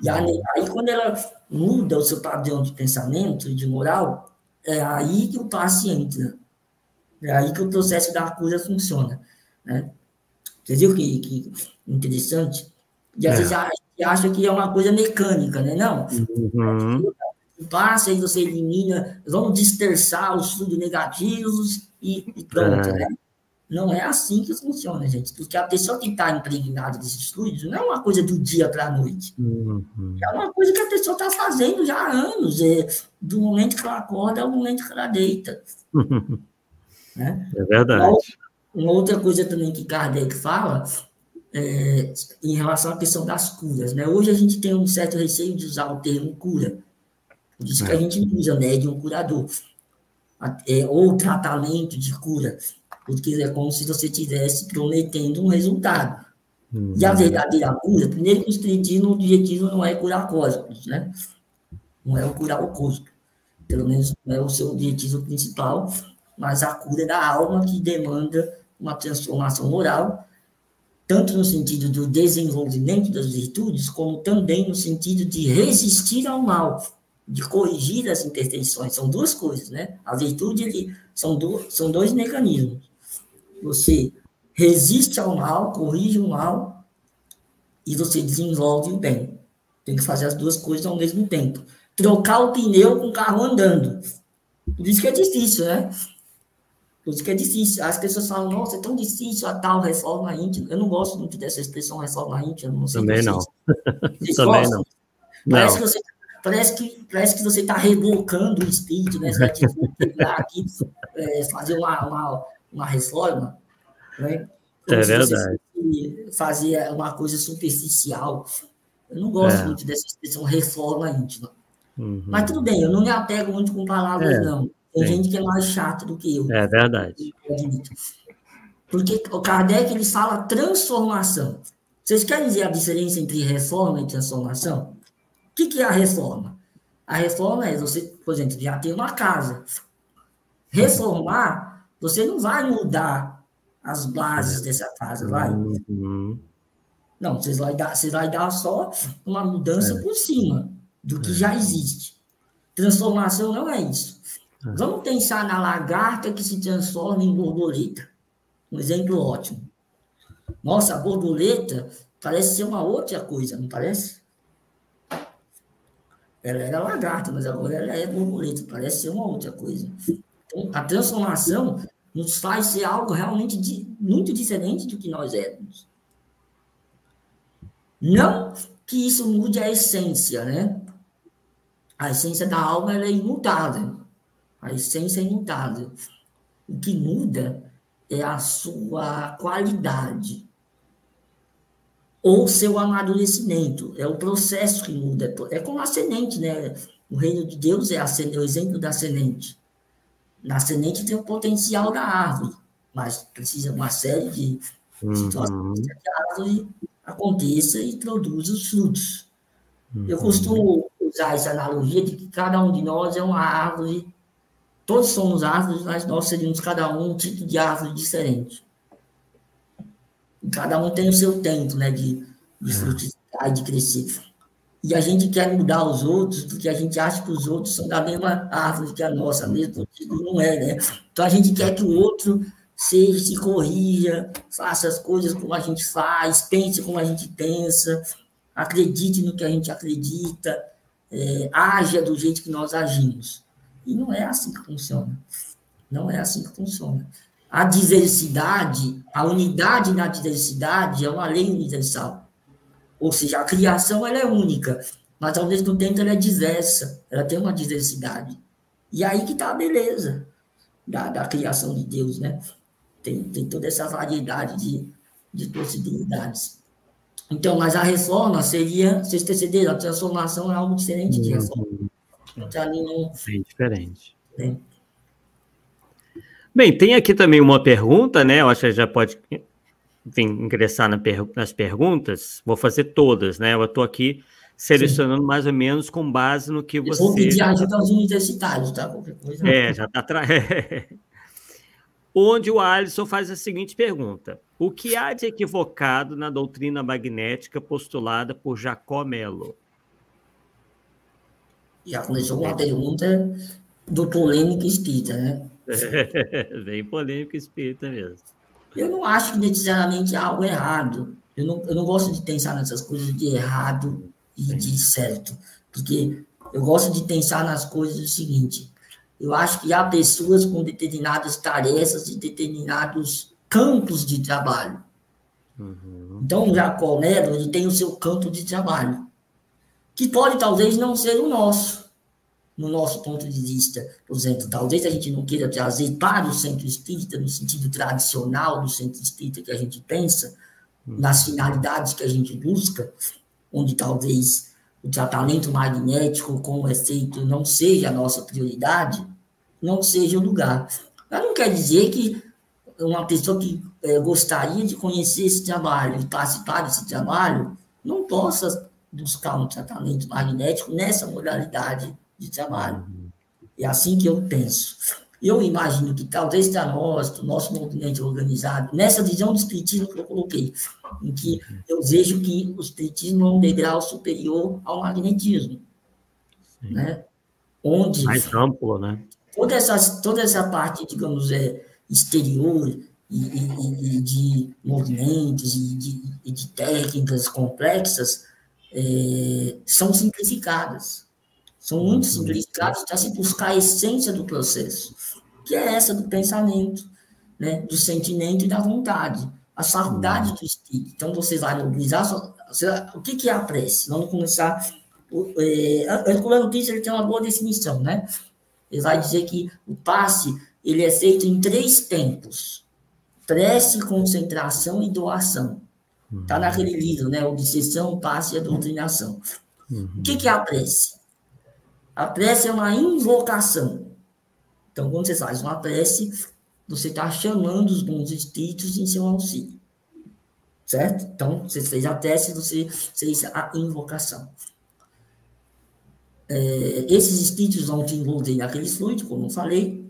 E aí, quando ela muda o seu padrão de pensamento e de moral, é aí que o passe entra. É aí que o processo da cura funciona. Né? Você viu que interessante? E às vezes a gente acha que é uma coisa mecânica, né? Não. O passe, aí você elimina, vamos dispersar os fluidos negativos e pronto, né? Não é assim que funciona, gente. Porque a pessoa que está impregnada desses fluidos não é uma coisa do dia para a noite. É uma coisa que a pessoa está fazendo já há anos. Do momento que ela acorda ao momento que ela deita. Né? É verdade. uma outra coisa também que Kardec fala em relação à questão das curas, né? Hoje a gente tem um certo receio de usar o termo cura, por isso que a gente não usa médium curador, ou tratamento de cura, porque é como se você estivesse prometendo um resultado. E a verdadeira cura, primeiro que o espiritismo, o objetivo não é curar cósmicos, né? Não é curar o cósmico, pelo menos não é o seu objetivo principal, mas a cura da alma que demanda uma transformação moral, tanto no sentido do desenvolvimento das virtudes, como também no sentido de resistir ao mal, de corrigir as imperfeições. São duas coisas, né? A virtude são dois mecanismos. Você resiste ao mal, corrige o mal, e você desenvolve o bem. Tem que fazer as duas coisas ao mesmo tempo. Trocar o pneu com o carro andando. Por isso que é difícil, né? Por isso que é difícil. As pessoas falam, nossa, é tão difícil a tal reforma íntima. Eu não gosto muito dessa expressão reforma íntima. Não sei. Também não. Também não. Parece que você está rebocando o espírito, né? Você vai pegar aqui, fazer uma reforma, né? Como se verdade. Você fazer uma coisa superficial. Eu não gosto muito dessa expressão reforma íntima. Mas tudo bem, eu não me apego muito com palavras, não. Tem gente que é mais chata do que eu. É verdade. Porque o Kardec, ele fala transformação. Vocês querem dizer a diferença entre reforma e transformação? O que é a reforma? A reforma é você, por exemplo, já tem uma casa. Reformar, você não vai mudar as bases dessa casa, vai? Não, você vai dar só uma mudança por cima do que já existe. Transformação não é isso. Vamos pensar na lagarta que se transforma em borboleta. Um exemplo ótimo. Nossa, a borboleta parece ser uma outra coisa, não parece? Ela era lagarta, mas agora ela é borboleta, parece ser uma outra coisa. Então, a transformação nos faz ser algo realmente muito diferente do que nós éramos. Não que isso mude a essência, né? A essência da alma ela é imutável. A essência é imutável. O que muda é a sua qualidade ou seu amadurecimento. É o processo que muda. É como a semente, né? O reino de Deus é o exemplo da semente. Na semente tem o potencial da árvore, mas precisa uma série de situações para que a árvore aconteça e produza os frutos. Eu costumo usar essa analogia de que cada um de nós é uma árvore. Todos somos árvores, mas nós seríamos cada um tipo de árvore diferente. E cada um tem o seu tempo, né, de frutificar e de crescer. E a gente quer mudar os outros porque a gente acha que os outros são da mesma árvore que a nossa, mesmo não é, né? Então a gente quer que o outro se corrija, faça as coisas como a gente faz, pense como a gente pensa, acredite no que a gente acredita, haja do jeito que nós agimos. E não é assim que funciona. Não é assim que funciona. A diversidade, a unidade na diversidade é uma lei universal. Ou seja, a criação ela é única, mas ao mesmo tempo ela é diversa, ela tem uma diversidade. E aí que está a beleza da criação de Deus, né? Tem toda essa variedade de possibilidades. Então, mas a reforma seria, vocês perceberam, a transformação é algo diferente de reforma. Bem diferente. Bem, tem aqui também uma pergunta, né? Eu acho que já pode ingressar nas perguntas. Vou fazer todas, né? Eu estou aqui selecionando mais ou menos com base no que você... Eu vou pedir ajuda aos universitários, tá? Qualquer coisa. Já está atrás. Onde o Alisson faz a seguinte pergunta: o que há de equivocado na doutrina magnética postulada por Jacó Mello? Já começou uma pergunta do polêmico espírita, né? Bem polêmico espírita mesmo. Eu não acho que necessariamente há algo errado. Eu não gosto de pensar nessas coisas de errado e de certo. Porque eu gosto de pensar nas coisas do seguinte: eu acho que há pessoas com determinadas tarefas e determinados campos de trabalho. Então, o Jacó Mello, ele tem o seu campo de trabalho, que pode talvez não ser o nosso. no nosso ponto de vista, por exemplo, talvez a gente não queira trazer para o centro espírita, no sentido tradicional do centro espírita que a gente pensa, nas finalidades que a gente busca, onde talvez o tratamento magnético, como é feito, não seja a nossa prioridade, não seja o lugar. Mas não quer dizer que uma pessoa que gostaria de conhecer esse trabalho e participar desse trabalho não possa buscar um tratamento magnético nessa modalidade de trabalho. É assim que eu penso. Eu imagino que talvez para nós, do nosso movimento organizado, nessa visão do espiritismo que eu coloquei, em que eu vejo que o espiritismo é um degrau superior ao magnetismo, né? Onde mais amplo, né? Toda essa parte, digamos, exterior e de movimentos e de técnicas complexas são simplificadas. São muito simplificadas para se buscar a essência do processo, que é essa do pensamento, né, do sentimento e da vontade, a faculdade do espírito. Então, você vai mobilizar... O que é a prece? Vamos começar... Herculano Pires, ele tem uma boa definição, né? Ele vai dizer que o passe ele é feito em 3 tempos: prece, concentração e doação. Está naquele livro, né? Obsessão, passe e a doutrinação. O que é a prece? A prece é uma invocação. Então, quando você faz uma prece, você está chamando os bons espíritos em seu auxílio. Certo? Então, você fez a prece, você fez a invocação. Esses espíritos vão te envolver naquele fluido, como eu falei,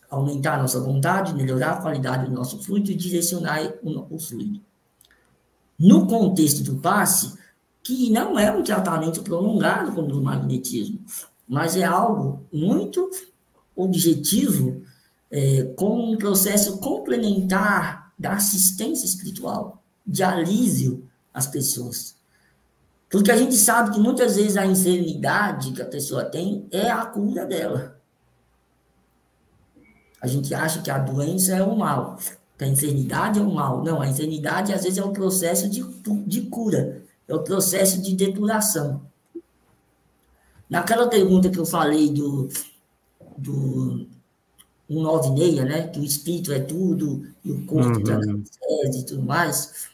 aumentar a nossa vontade, melhorar a qualidade do nosso fluido e direcionar o fluido. No contexto do passe, que não é um tratamento prolongado como o magnetismo, mas é algo muito objetivo, como um processo complementar da assistência espiritual, de alívio às pessoas. Porque a gente sabe que muitas vezes a enfermidade que a pessoa tem é a cura dela. A gente acha que a doença é o mal, que a enfermidade é o mal. Não, a enfermidade às vezes é o processo de cura, é o processo de depuração. Naquela pergunta que eu falei do 196, né, que o espírito é tudo e o corpo e tudo mais...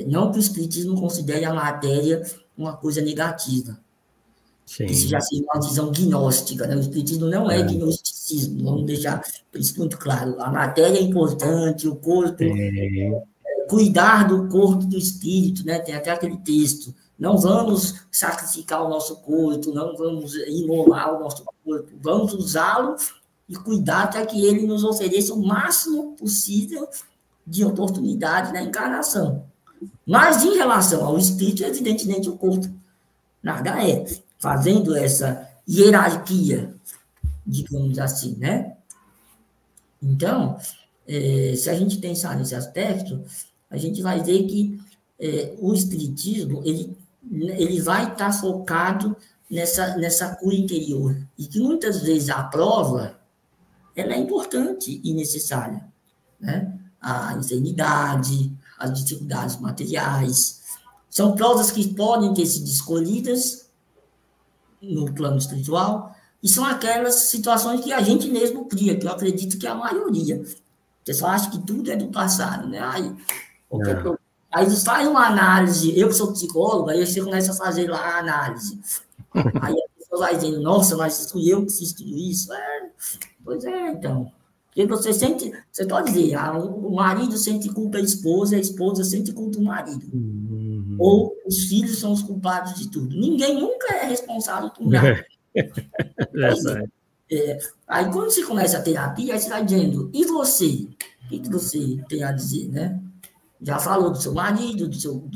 não que o espiritismo considere a matéria uma coisa negativa. Sim. Isso já seria uma visão gnóstica, né? O espiritismo não é gnosticismo, vamos deixar isso muito claro. A matéria é importante, o corpo, cuidar do corpo do espírito, né? Tem até aquele texto, não vamos sacrificar o nosso corpo, não vamos imolar o nosso corpo, vamos usá-lo e cuidar para que ele nos ofereça o máximo possível de oportunidade na encarnação. Mas, em relação ao espírito, evidentemente, o corpo nada é. Fazendo essa hierarquia, digamos assim, né? Então, se a gente pensar nesse aspecto, a gente vai ver que o espiritismo, ele vai estar focado nessa cura interior. E que, muitas vezes, a prova, ela é importante e necessária, né? A insanidade, as dificuldades materiais, são provas que podem ter sido escolhidas no plano espiritual, e são aquelas situações que a gente mesmo cria, que eu acredito que é a maioria. O pessoal acha que tudo é do passado, né? Aí você faz uma análise, eu que sou psicólogo, aí você começa a fazer lá a análise. Aí a pessoa vai dizendo, nossa, mas fui eu que fiz tudo isso. Pois é, então... Porque você pode dizer, o marido sente culpa da esposa, a esposa sente culpa do marido. Ou os filhos são os culpados de tudo. Ninguém nunca é responsável por nada. Aí, quando você começa a terapia, aí você vai dizendo, e você? O que você tem a dizer, né? Já falou do seu marido,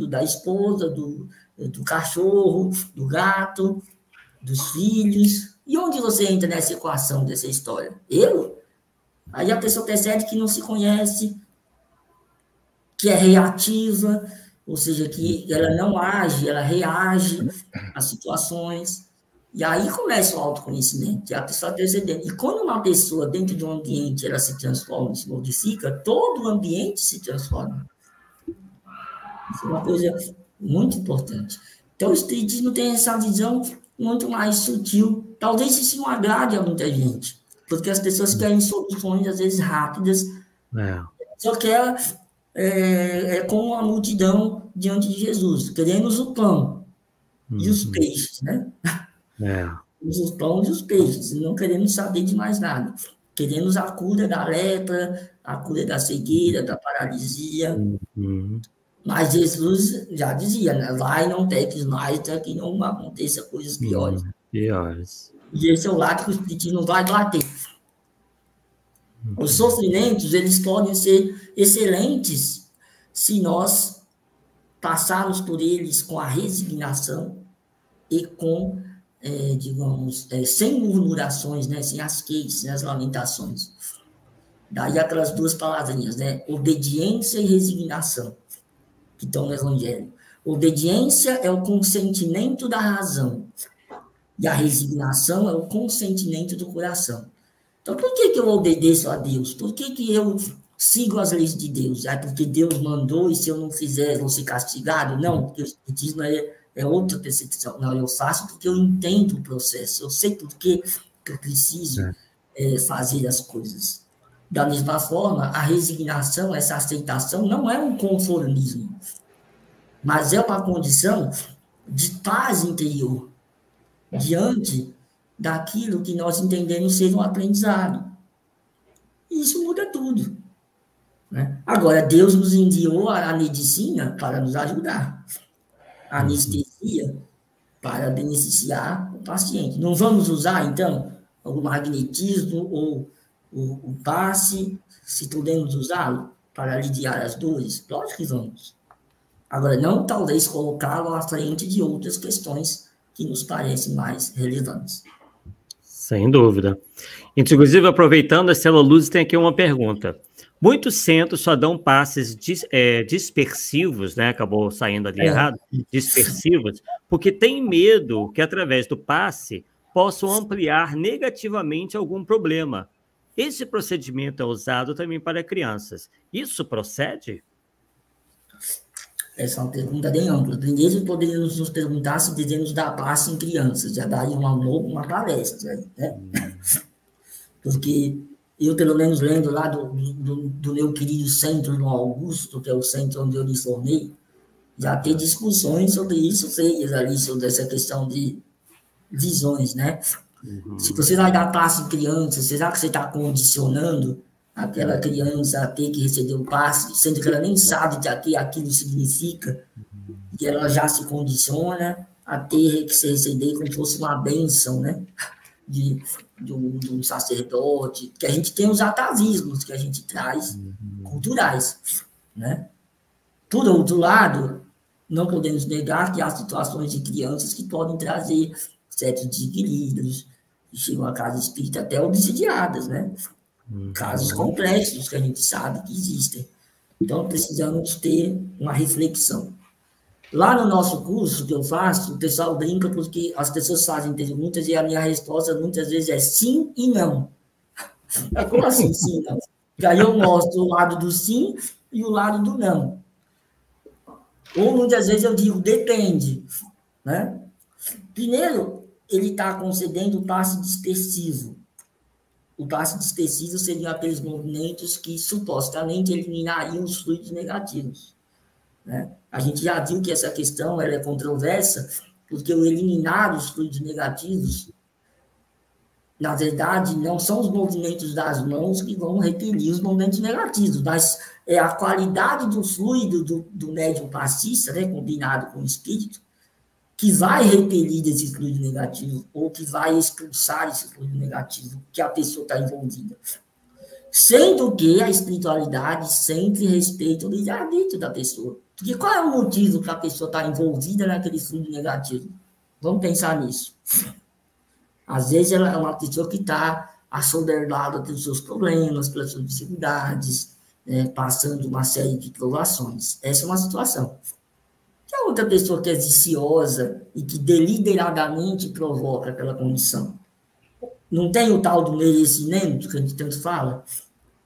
da esposa, do cachorro, do gato, dos filhos. E onde você entra nessa equação dessa história? Eu? Aí a pessoa percebe que não se conhece, que é reativa, ou seja, que ela não age, ela reage às situações. E aí começa o autoconhecimento, e a pessoa percebendo. E quando uma pessoa dentro de um ambiente ela se transforma, se modifica, todo o ambiente se transforma. Isso é uma coisa muito importante. Então o espiritismo tem essa visão muito mais sutil. Talvez isso não agrade a muita gente, porque as pessoas querem soluções, às vezes, rápidas, só que é como a multidão diante de Jesus. Queremos o pão e os peixes, né? Os pães e os peixes, não queremos saber de mais nada. Queremos a cura da lepra, a cura da cegueira, da paralisia. Mas Jesus já dizia, né? Vai, não peques mais, até que não aconteça coisas piores. E esse é o lado que o Espiritismo vai bater. Os sofrimentos, eles podem ser excelentes se nós passarmos por eles com a resignação e com, digamos, sem murmurações, né? Sem as queixas, sem as lamentações. Daí aquelas duas palavrinhas, né? Obediência e resignação, que estão no Evangelho. Obediência é o consentimento da razão, e a resignação é o consentimento do coração. Então, por que eu obedeço a Deus? Por que eu sigo as leis de Deus? É porque Deus mandou e se eu não fizer, vou ser castigado? Não, porque o Espiritismo é outra percepção. Não, eu faço porque eu entendo o processo. Eu sei por que eu preciso fazer as coisas. Da mesma forma, a resignação, essa aceitação, não é um conformismo, mas é uma condição de paz interior diante daquilo que nós entendemos ser um aprendizado. E isso muda tudo, né? Agora, Deus nos enviou a medicina para nos ajudar, a anestesia para beneficiar o paciente. Não vamos usar, então, o magnetismo ou o passe, se podemos usá-lo para aliviar as dores? Lógico que vamos. Agora, não talvez colocá-lo à frente de outras questões que nos parecem mais relevantes. Sem dúvida. Inclusive, aproveitando, a Estela Luz tem aqui uma pergunta. Muitos centros só dão passes dispersivos, né? Acabou saindo ali errado, dispersivos, porque tem medo que, através do passe, possam ampliar negativamente algum problema. Esse procedimento é usado também para crianças. Isso procede? Essa é uma pergunta bem ampla. Primeiro, poderíamos nos perguntar se devemos dar passe em crianças. Já daria uma palestra, né? Porque eu, pelo menos, lendo lá do meu querido centro no Augusto, que é o centro onde eu me formei, já tem discussões sobre isso feias ali, sobre essa questão de visões, né? Se você vai dar passe em criança, será que você está condicionando aquela criança a ter que receber o passe, sendo que ela nem sabe que aquilo significa, e ela já se condiciona a ter que se receber como se fosse uma bênção, né? De um sacerdote, que a gente tem os atavismos que a gente traz, culturais, né? Por outro lado, não podemos negar que há situações de crianças que podem trazer certos desequilíbrios, que chegam à casa espírita até obsidiadas, né? Casos complexos que a gente sabe que existem. Então, precisamos ter uma reflexão. Lá no nosso curso que eu faço, o pessoal brinca porque as pessoas fazem perguntas e a minha resposta muitas vezes é sim e não. Como assim sim e não? E aí eu mostro o lado do sim e o lado do não. Ou muitas vezes eu digo depende, né? Primeiro, ele está concedendo o passe dispersivo. O passe dispersivo seriam aqueles movimentos que supostamente eliminariam os fluidos negativos, né? A gente já viu que essa questão ela é controversa, porque o eliminar os fluidos negativos, na verdade, não são os movimentos das mãos que vão repelir os movimentos negativos, mas é a qualidade do fluido do médium passista, né, combinado com o espírito, que vai repelir esse fluido negativo, ou que vai expulsar esse fluido negativo que a pessoa está envolvida. Sendo que a espiritualidade sempre respeita o livre-arbítrio da pessoa. Porque qual é o motivo que a pessoa está envolvida naquele fluido negativo? Vamos pensar nisso. Às vezes ela é uma pessoa que está assoberbada pelos seus problemas, pelas suas dificuldades, né, passando uma série de provações. Essa é uma situação. E a outra pessoa que é viciosa e que deliberadamente provoca aquela condição? Não tem o tal do merecimento que a gente tanto fala?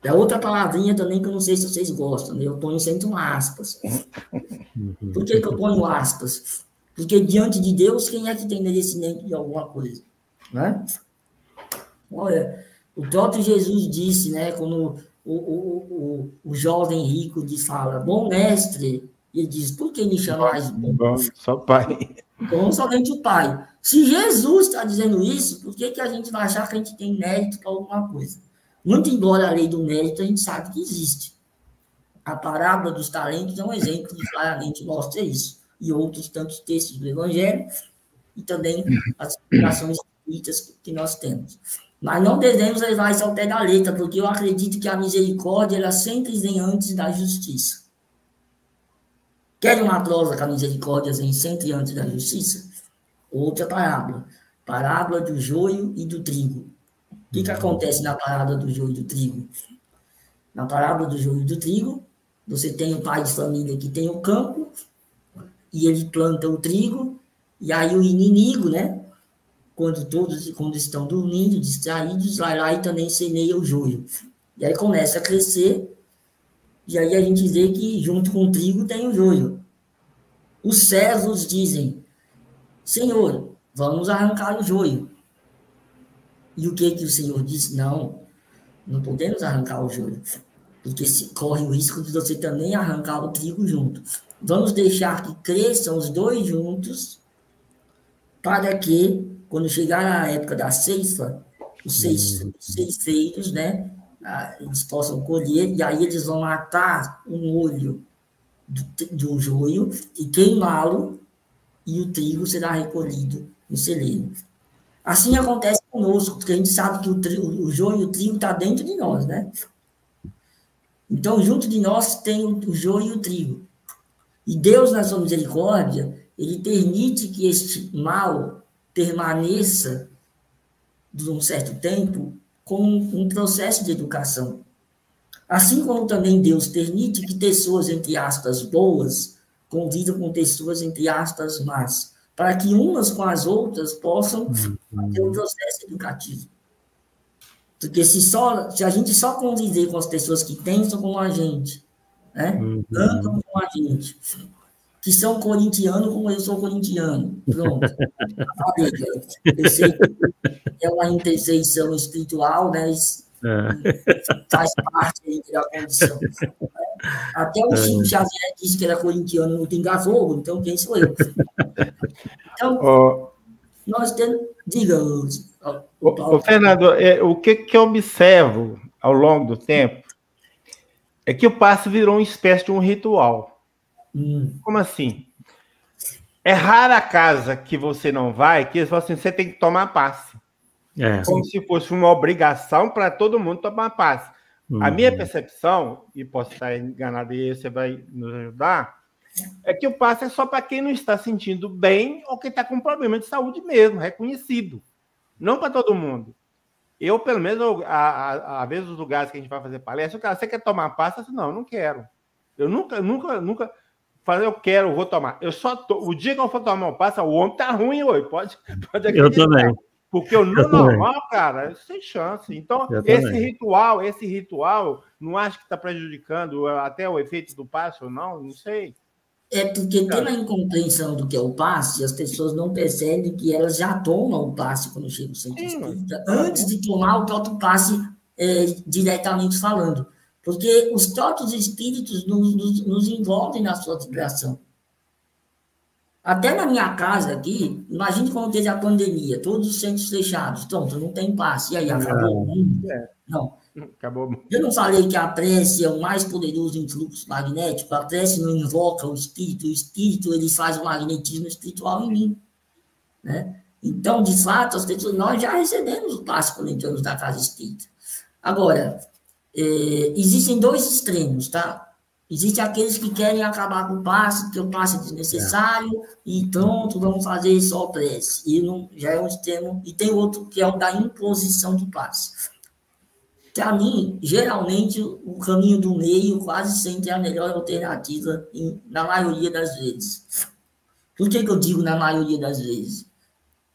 É outra palavrinha também que eu não sei se vocês gostam, né? Eu ponho sempre um aspas. Por que eu ponho aspas? Porque diante de Deus, quem é que tem merecimento de alguma coisa? Né? Olha, o próprio Jesus disse, né, quando o jovem rico fala, bom mestre, ele diz, por que me chamais bom? Bom, só pai. Bom somente o Pai. Se Jesus está dizendo isso, por que a gente vai achar que a gente tem mérito para alguma coisa? Muito embora a lei do mérito, a gente sabe que existe. A parábola dos talentos é um exemplo que claramente mostra isso. E outros tantos textos do Evangelho, e também as explicações espíritas que nós temos. Mas não devemos levar isso ao pé da letra, porque eu acredito que a misericórdia ela sempre vem antes da justiça. Quer uma prova que a misericórdia vem sempre antes da justiça? Outra parábola. Parábola do joio e do trigo. O que acontece na parábola do joio e do trigo? Na parábola do joio e do trigo, você tem um pai de família que tem o campo, e ele planta o trigo, e aí o inimigo, né? Quando estão dormindo, distraídos, vai lá e também semeia o joio. E aí começa a crescer, e aí a gente vê que junto com o trigo tem o joio. Os servos dizem, Senhor, vamos arrancar o joio. E o que o Senhor diz? Não podemos arrancar o joio, porque se corre o risco de você também arrancar o trigo junto. Vamos deixar que cresçam os dois juntos, para que, quando chegar a época da ceifa, os ceifeiros, né, eles possam colher, e aí eles vão matar um olho do joio e queimá-lo, e o trigo será recolhido no celeiro. Assim acontece conosco, porque a gente sabe que o joio e o trigo está dentro de nós, né? Então, junto de nós tem o joio e o trigo. E Deus, na sua misericórdia, ele permite que este mal permaneça por um certo tempo com um processo de educação. Assim como também Deus permite que pessoas, entre aspas, boas, convivam com pessoas, entre aspas, más, para que umas com as outras possam ter um processo educativo. Porque se a gente só conviver com as pessoas que pensam como a gente, né? Andam com a gente, que são corintianos como eu sou corintiano, pronto. Eu sei que é uma interjeição espiritual, né? Faz parte aí da condição. Até o Chico Xavier disse que era corintiano no Pinga Fogo, então quem sou eu? Então, nós temos... Diga, Fernando, o que eu observo ao longo do tempo é que o passe virou uma espécie de um ritual. Como assim? É rara a casa que você não vai, que eles falam assim, você tem que tomar passe. Como se fosse uma obrigação para todo mundo tomar passe. A minha percepção, e posso estar enganado e você vai nos ajudar, é que o passe é só para quem não está sentindo bem ou quem está com problema de saúde mesmo, reconhecido. Não para todo mundo. Eu, pelo menos, às vezes, os lugares que a gente vai fazer palestra, o cara, você quer tomar pasta? Não, eu não quero. Eu nunca falei, eu vou tomar. O dia que eu for tomar uma pasta, o homem tá ruim hoje, pode acreditar. Eu também. Porque o não normal, cara, sem chance. Então, esse ritual, não acho que está prejudicando até o efeito do passe ou não? Não sei. É porque tem a incompreensão do que é o passe, as pessoas não percebem que elas já tomam o passe quando chegam no centro espírita, antes de tomar o próprio passe diretamente falando. Porque os próprios espíritos nos envolvem na sua vibração. Até na minha casa aqui, imagine quando teve a pandemia, todos os centros fechados, pronto, não tem passe. E aí, acabou o mundo? Não. Acabou. Eu não falei que a prece é o mais poderoso influxo magnético, a prece não invoca o espírito ele faz o magnetismo espiritual em mim. Né? Então, de fato, as pessoas, nós já recebemos o passe quando entramos da casa espírita. Agora, existem dois extremos, tá? Existem aqueles que querem acabar com o passe, porque o passe é desnecessário, e pronto, vamos fazer só prece. E já é um extremo. E tem outro que é o da imposição do passe. Para mim, geralmente, o caminho do meio quase sempre é a melhor alternativa, na maioria das vezes. Por que eu digo na maioria das vezes?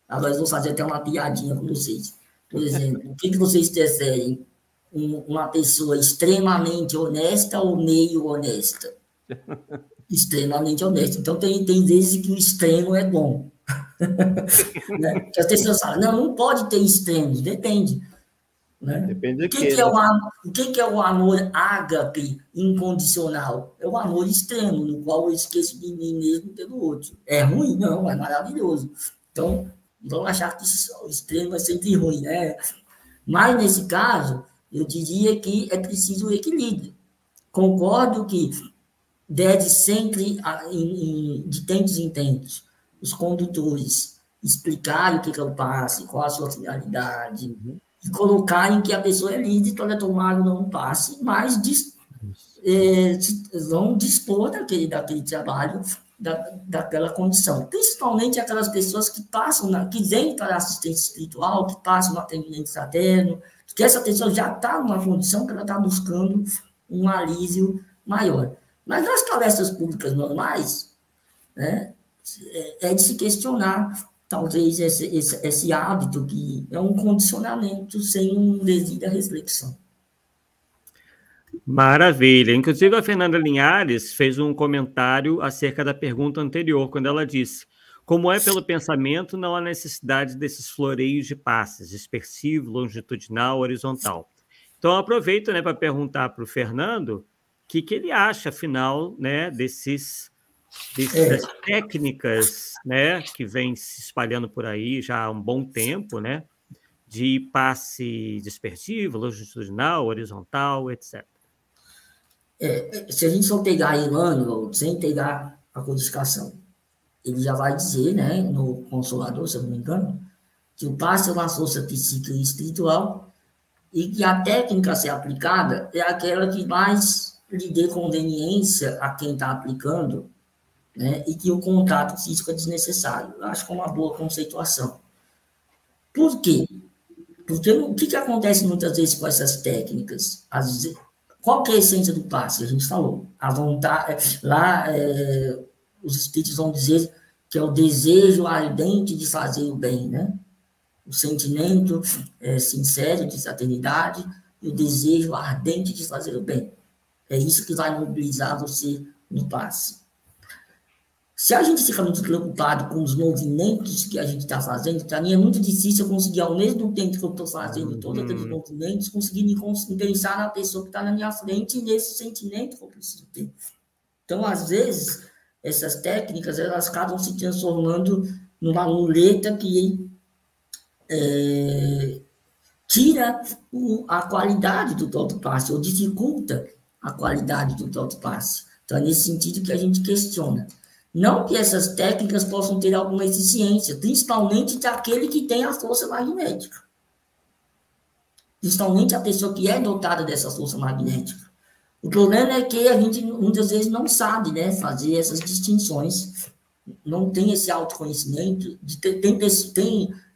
Agora eu vou fazer até uma piadinha com vocês. Por exemplo, o que vocês preferem? Uma pessoa extremamente honesta ou meio honesta? Extremamente honesto. Então, tem vezes que o extremo é bom. Né? Que as pessoas falam, não pode ter extremos, depende. Né? Depende o que é o amor ágape incondicional? É o amor extremo, no qual eu esqueço de mim mesmo pelo outro. É ruim? Não, é maravilhoso. Então, vamos achar que o extremo é sempre ruim, né? Mas, nesse caso, eu diria que é preciso o equilíbrio. Concordo que deve sempre, de tempos em tempos, os condutores explicarem o que é o passe, qual a sua finalidade, e colocarem que a pessoa é livre para tomar ou não um passe, mas vão dispor daquele trabalho, daquela condição. Principalmente aquelas pessoas que passam, que vêm para a assistência espiritual, que passam no atendimento fraterno, que essa pessoa já está numa condição que ela está buscando um alívio maior. Mas nas palestras públicas normais, né, é de se questionar, talvez, esse hábito que é um condicionamento sem uma devida reflexão. Maravilha. Inclusive, a Fernanda Linhares fez um comentário acerca da pergunta anterior, quando ela disse: como é pelo pensamento, não há necessidade desses floreios de passes, dispersivo, longitudinal, horizontal. Então, eu aproveito, né, para perguntar para o Fernando o que ele acha, afinal, né, dessas técnicas, né, que vem se espalhando por aí já há um bom tempo, né, de passe dispersivo, longitudinal, horizontal, etc. Se a gente for pegar Emmanuel, sem pegar a codificação, ele já vai dizer, né, no Consolador, se eu não me engano, que o passe é uma força psíquica e espiritual e que a técnica a ser aplicada é aquela que mais lhe dê conveniência a quem está aplicando, né, e que o contato físico é desnecessário. Eu acho que é uma boa conceituação. Por quê? Porque o que acontece muitas vezes com essas técnicas? Qual que é a essência do passe? A gente falou. A vontade, lá, os espíritos vão dizer que é o desejo ardente de fazer o bem, né? O sentimento sincero de fraternidade e o desejo ardente de fazer o bem. É isso que vai mobilizar você no passe. Se a gente fica muito preocupado com os movimentos que a gente está fazendo, para mim é muito difícil eu conseguir, ao mesmo tempo que eu estou fazendo todos aqueles movimentos, conseguir me pensar na pessoa que está na minha frente e nesse sentimento que eu preciso ter. Então, às vezes, essas técnicas, elas acabam se transformando numa muleta que tira a qualidade do autopasse, ou dificulta a qualidade do autopasse. Então, é nesse sentido que a gente questiona. Não que essas técnicas possam ter alguma eficiência, principalmente daquele que tem a força magnética. Principalmente a pessoa que é dotada dessa força magnética. O problema é que a gente muitas vezes não sabe, né, fazer essas distinções, não tem esse autoconhecimento.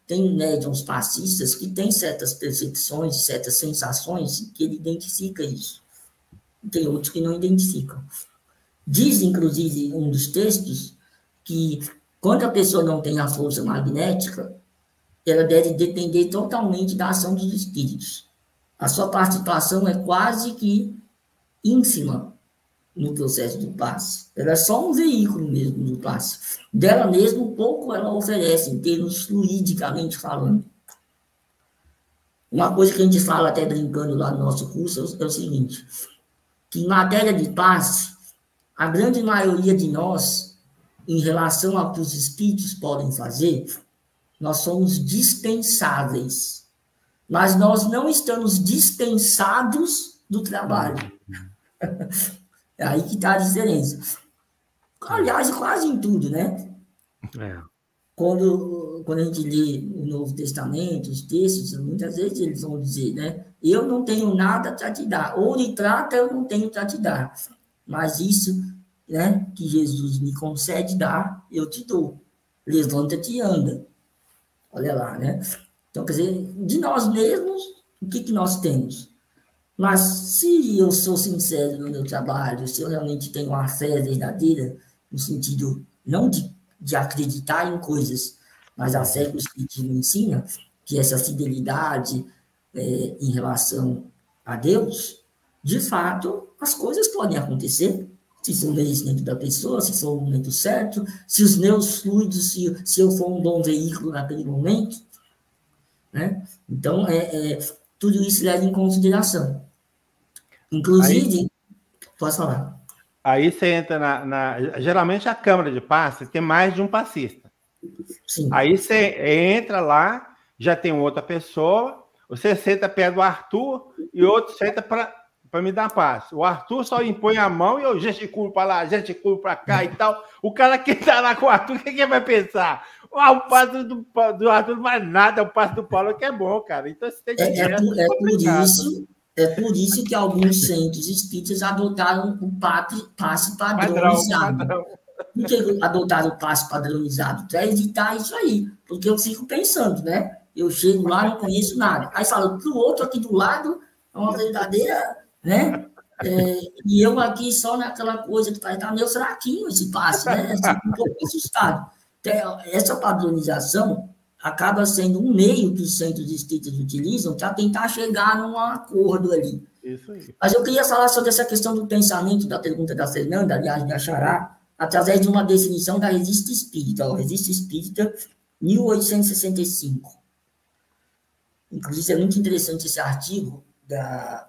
Tem médiuns passistas que têm certas percepções, certas sensações que ele identifica isso. Tem outros que não identificam. Diz, inclusive, um dos textos, que quando a pessoa não tem a força magnética, ela deve depender totalmente da ação dos espíritos. A sua participação é quase que ínfima no processo do passe. Ela é só um veículo mesmo do passe. Dela mesmo, pouco ela oferece, em termos fluidicamente falando. Uma coisa que a gente fala até brincando lá no nosso curso é o seguinte, que em matéria de passe, a grande maioria de nós, em relação ao que os espíritos podem fazer, nós somos dispensáveis. Mas nós não estamos dispensados do trabalho. É aí que está a diferença. Aliás, quase em tudo, né? Quando a gente lê o Novo Testamento, os textos, muitas vezes eles vão dizer, né? Eu não tenho nada para te dar. Ouro e prata eu não tenho para te dar. Mas isso, né, que Jesus me concede dar, eu te dou. Levanta-te e anda. Olha lá, né? Então, quer dizer, de nós mesmos, o que nós temos? Mas se eu sou sincero no meu trabalho, se eu realmente tenho uma fé verdadeira, no sentido não de acreditar em coisas, mas a fé que o Espiritismo ensina, que essa fidelidade em relação a Deus, de fato, as coisas podem acontecer. se for o merecimento da pessoa, se for o momento certo, se os meus fluidos, se eu for um bom veículo naquele momento, né? Então, tudo isso leva em consideração. Inclusive, posso falar? Aí você entra geralmente a Câmara de Passe tem mais de um passista. Sim. Aí você entra lá, já tem outra pessoa, você senta perto do Arthur e outro senta para me dar passe. O Arthur só impõe a mão e eu gesticulo para lá, gesticulo para cá e tal. O cara que está lá com o Arthur, o que vai pensar? O passe do Arthur não vale nada, o passe do Paulo que é bom, cara. Então você tem que É por isso que alguns centros espíritas adotaram o passe padronizado. Por que adotaram o passe padronizado? Para evitar isso aí. Porque eu fico pensando, né? Eu chego lá, não conheço nada. Aí falo, para o outro aqui do lado, é uma verdadeira, né? E eu aqui só naquela coisa que está meio fraquinho esse passe, né? Assim, um pouco assustado. Então, essa padronização acaba sendo um meio que os centros espíritas utilizam para tentar chegar num acordo ali. Isso aí. Mas eu queria falar sobre essa questão do pensamento, da pergunta da Fernanda, aliás, da Xará, através de uma definição da Revista Espírita, Revista Espírita, 1865. Inclusive, é muito interessante esse artigo da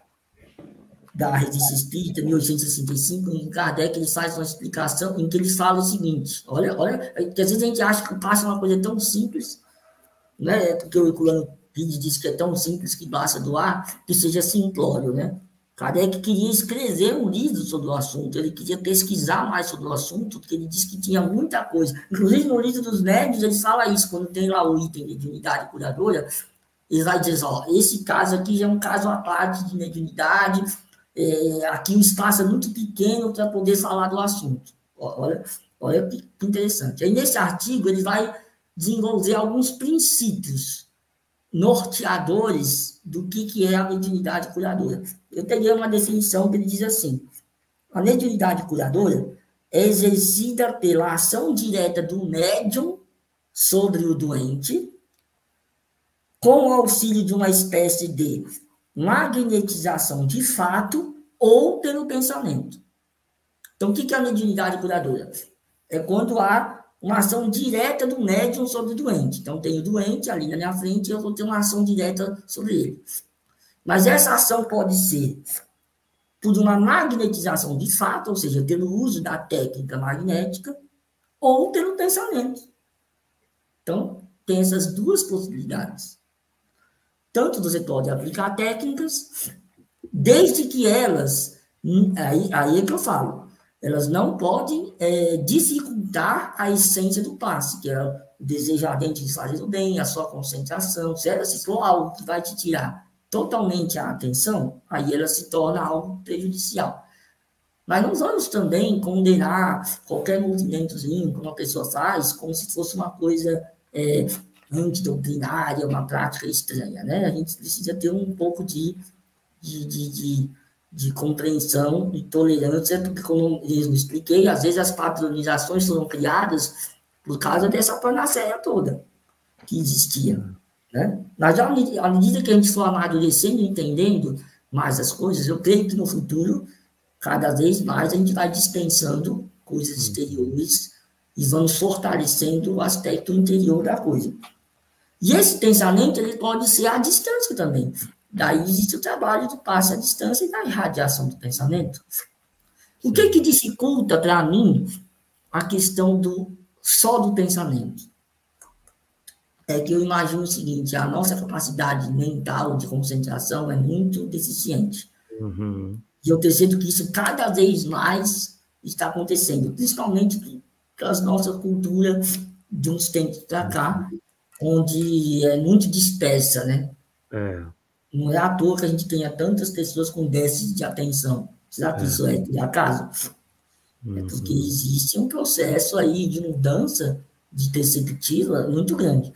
Revista Espírita, 1865, em Kardec ele faz uma explicação em que ele fala o seguinte, olha, que às vezes a gente acha que o passe é uma coisa tão simples, né? Porque o Herculano Pires diz que é tão simples que basta doar, que seja simplório, né? Kardec queria escrever um livro sobre o assunto, ele queria pesquisar mais sobre o assunto, porque ele disse que tinha muita coisa. Inclusive, no livro dos médios, ele fala isso, quando tem lá o item de mediunidade curadora, ele vai dizer, ó, esse caso aqui já é um caso à parte de mediunidade, aqui o espaço é muito pequeno para poder falar do assunto. Olha que interessante. Aí, nesse artigo, ele vai desenvolver alguns princípios norteadores do que é a mediunidade curadora. Eu peguei uma definição que ele diz assim, a mediunidade curadora é exercida pela ação direta do médium sobre o doente, com o auxílio de uma espécie de magnetização de fato ou pelo pensamento. Então, o que é a mediunidade curadora? É quando há uma ação direta do médium sobre o doente. Então, tem o doente ali na minha frente e eu vou ter uma ação direta sobre ele. Mas essa ação pode ser por uma magnetização de fato, ou seja, pelo uso da técnica magnética, ou pelo pensamento. Então, tem essas duas possibilidades. Tanto você pode aplicar técnicas, desde que elas, aí é que eu falo, elas não podem dificultar a essência do passe, que é o desejo ardente de fazer o bem, a sua concentração. Se for algo que vai te tirar totalmente a atenção, aí ela se torna algo prejudicial. Mas não vamos também condenar qualquer movimentozinho que uma pessoa faz como se fosse uma coisa antidoutrinária, uma prática estranha, né? A gente precisa ter um pouco de compreensão e tolerância, porque, como eu mesmo expliquei, às vezes as padronizações foram criadas por causa dessa panaceia toda que existia, né? Mas, à medida que a gente for amadurecendo e entendendo mais as coisas, eu creio que no futuro, cada vez mais, a gente vai dispensando coisas exteriores e vamos fortalecendo o aspecto interior da coisa. E esse pensamento ele pode ser à distância também. Daí existe o trabalho do passe à distância e da irradiação do pensamento. O que dificulta para mim a questão só do pensamento? É que eu imagino o seguinte, a nossa capacidade mental de concentração é muito deficiente. Uhum. E eu percebo que isso cada vez mais está acontecendo, principalmente pelas nossas culturas de uns tempos para cá, onde é muito dispersa, né? Não é à toa que a gente tenha tantas pessoas com déficit de atenção. Será que isso é de acaso? É porque existe um processo aí de mudança de perspectiva muito grande.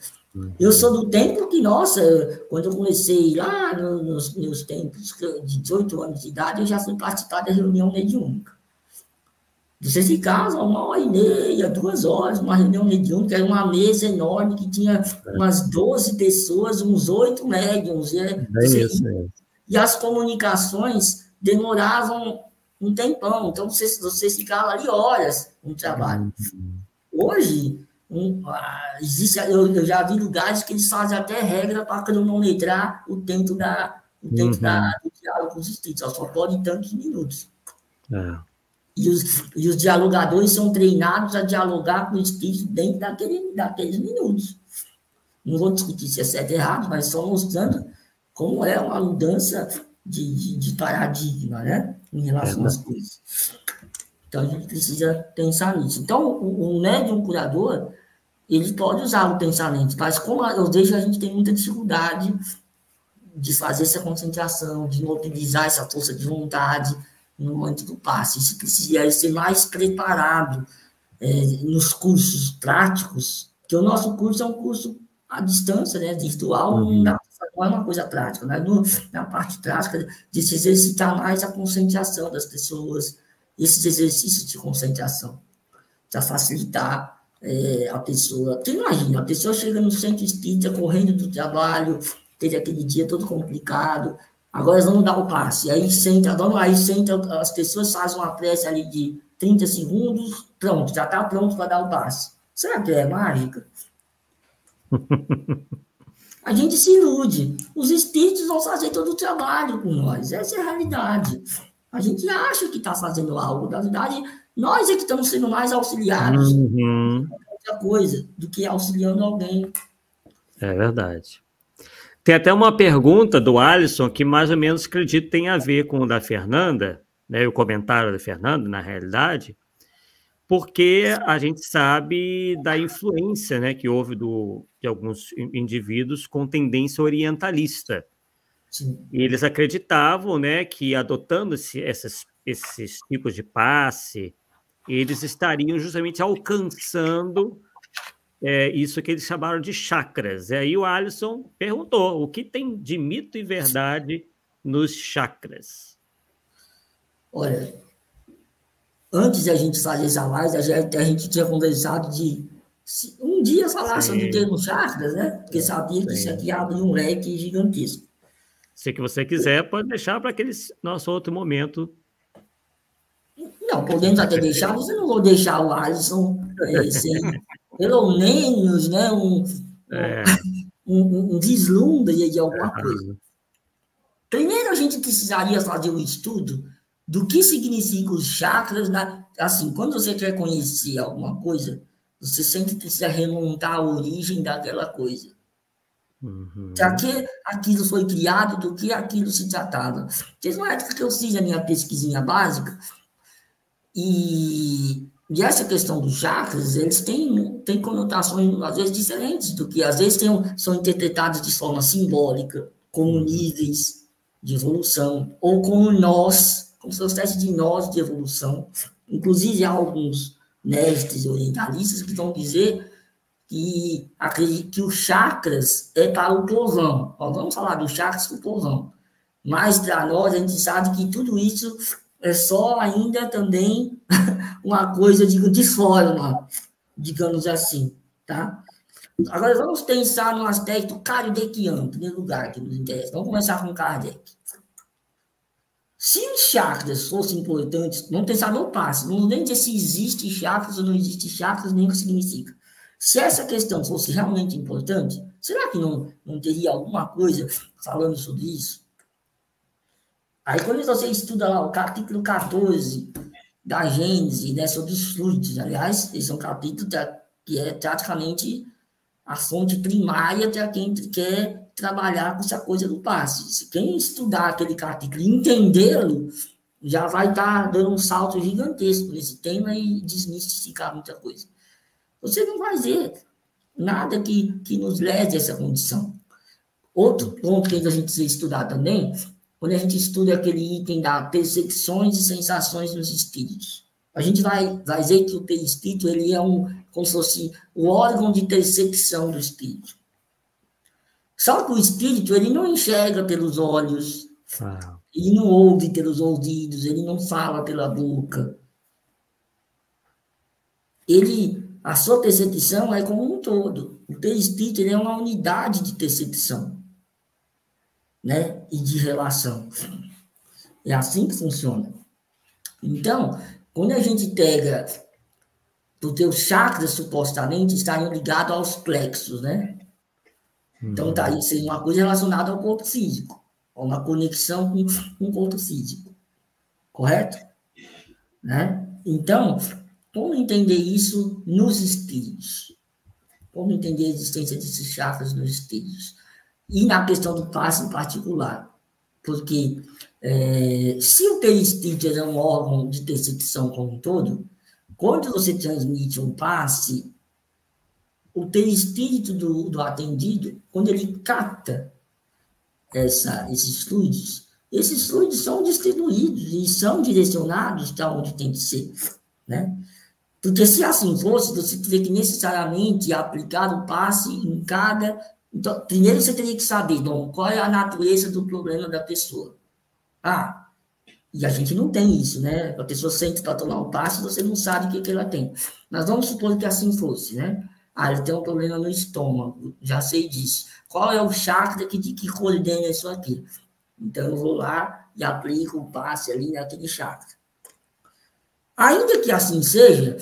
Eu sou do tempo que, nossa, quando eu comecei lá nos meus tempos de 18 anos de idade, eu já fui participar da reunião mediúnica. Você ficava 1h30, 2 horas, uma reunião mediúnica, era uma mesa enorme que tinha umas 12 pessoas, uns 8 médiums. E as comunicações demoravam um tempão. Então, você ficava ali horas no trabalho. Hoje, eu já vi lugares que eles fazem até regra para cronometrar o tempo do diálogo com os espíritos. Só pode tantos minutos. E os dialogadores são treinados a dialogar com o espírito dentro daqueles minutos. Não vou discutir se é certo ou errado, mas só mostrando como é uma mudança de paradigma, né? Em relação às coisas. Então, a gente precisa pensar nisso. Então, o médium curador, ele pode usar o pensamento, mas como eu vejo, a gente tem muita dificuldade de fazer essa concentração, de mobilizar essa força de vontade no momento do passe. Isso precisa ser mais preparado nos cursos práticos, que o nosso curso é um curso à distância, né, virtual, não é uma coisa prática, né? Na parte prática, de se exercitar mais a concentração das pessoas, esses exercícios de concentração, para facilitar a pessoa. Porque imagina, a pessoa chega no centro espírita, correndo do trabalho, teve aquele dia todo complicado, agora vamos dar o passe, aí senta, as pessoas fazem uma prece ali de 30 segundos, pronto, já está pronto para dar o passe. Será que é mágica? A gente se ilude. Os espíritos vão fazer todo o trabalho com nós. Essa é a realidade. A gente acha que está fazendo algo. Na verdade, nós é que estamos sendo mais auxiliados. Outra coisa do que auxiliando alguém. É verdade. Tem até uma pergunta do Alisson que mais ou menos, acredito, tem a ver com o da Fernanda, né, o comentário da Fernanda, na realidade, porque a gente sabe da influência, né, que houve de alguns indivíduos com tendência orientalista. Sim. E eles acreditavam, né, que adotando esses tipos de passe, eles estariam justamente alcançando isso que eles chamaram de chakras. E aí o Alisson perguntou, o que tem de mito e verdade nos chakras? Olha, antes de a gente fazer essa live, a gente tinha conversado de um dia falar sobre o termo chakras, né? Porque sabia que isso aqui abre um leque gigantesco. Se que você quiser, pode deixar para aquele nosso outro momento. Não, podemos até deixar, mas eu não vou deixar o Alisson sem, pelo menos, né, um vislumbre de alguma coisa. Primeiro, a gente precisaria fazer um estudo do que significam os chakras. Assim, quando você quer conhecer alguma coisa, você sempre precisa remontar a origem daquela coisa. Para que aquilo foi criado, do que aquilo se tratava. Teve uma época que eu fiz a minha pesquisinha básica, e essa questão dos chakras, eles têm conotações, às vezes, diferentes do que, às vezes, são interpretados de forma simbólica, como níveis de evolução, ou como nós, como se fosse uma espécie de nós de evolução. Inclusive, há alguns mestres orientalistas que vão dizer que acreditam que os chakras é para o povão. Vamos falar dos chakras para o povão. Mas, para nós, a gente sabe que tudo isso é só ainda também uma coisa de forma, digamos assim, tá? Agora, vamos pensar no aspecto kardeciano, em primeiro lugar, que nos interessa. Vamos começar com Kardec. Se os chakras fossem importantes, vamos pensar no passe, não vamos nem dizer se existe chakras ou não existe chakras, nem o que significa. Se essa questão fosse realmente importante, será que não teria alguma coisa falando sobre isso? Aí, quando você estuda lá o capítulo 14 da Gênese, né, sobre os fluidos, aliás, esse é um capítulo que é praticamente a fonte primária para quem quer trabalhar com essa coisa do passe. Se quem estudar aquele capítulo e entendê-lo, já vai estar dando um salto gigantesco nesse tema e desmistificar muita coisa. Você não vai ver nada que nos leve a essa condição. Outro ponto que a gente precisa estudar também, quando a gente estuda aquele item da percepções e sensações nos espíritos. A gente vai ver que o perispírito, ele é como se fosse o órgão de percepção do espírito. Só que o espírito, ele não enxerga pelos olhos, ele não ouve pelos ouvidos, ele não fala pela boca. A sua percepção é como um todo. O perispírito, ele é uma unidade de percepção, né, e de relação. É assim que funciona. Então, quando a gente pega os teus chakras, supostamente, estariam ligados aos plexos, né? Então, tá, isso é uma coisa relacionada ao corpo físico, uma conexão com o corpo físico, correto? Né? Então, como entender isso nos espíritos? Como entender a existência desses chakras nos espíritos? E na questão do passe em particular, porque se o perispírito é um órgão de percepção como um todo, quando você transmite um passe, o perispírito do atendido, quando ele capta esses fluidos são distribuídos e são direcionados para onde tem que ser, né? Porque se assim fosse, você teria que necessariamente aplicar o passe em cada... Então, primeiro você teria que saber, bom, qual é a natureza do problema da pessoa. E a gente não tem isso, né? A pessoa sente para tomar um passe, você não sabe o que ela tem. Mas vamos supor que assim fosse, né? Ele tem um problema no estômago, já sei disso. Qual é o chakra que coordena isso aqui? Então, eu vou lá e aplico o passe ali naquele chakra. Ainda que assim seja,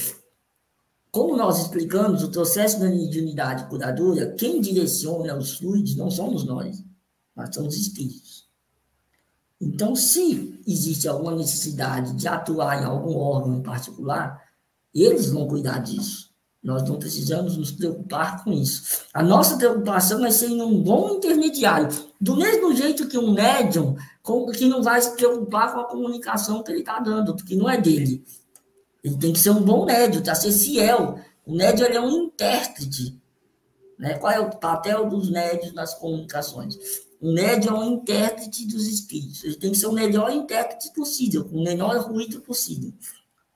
como nós explicamos, o processo da mediunidade curadora, quem direciona os fluidos não somos nós, mas são os espíritos. Então, se existe alguma necessidade de atuar em algum órgão em particular, eles vão cuidar disso. Nós não precisamos nos preocupar com isso. A nossa preocupação é ser um bom intermediário. Do mesmo jeito que um médium, que não vai se preocupar com a comunicação que ele está dando, porque não é dele. Ele tem que ser um bom médium, tá? Ser fiel. O médium ele é um intérprete. Né? Qual é o papel dos médios nas comunicações? O médium é um intérprete dos espíritos. Ele tem que ser o melhor intérprete possível, com o menor ruído possível.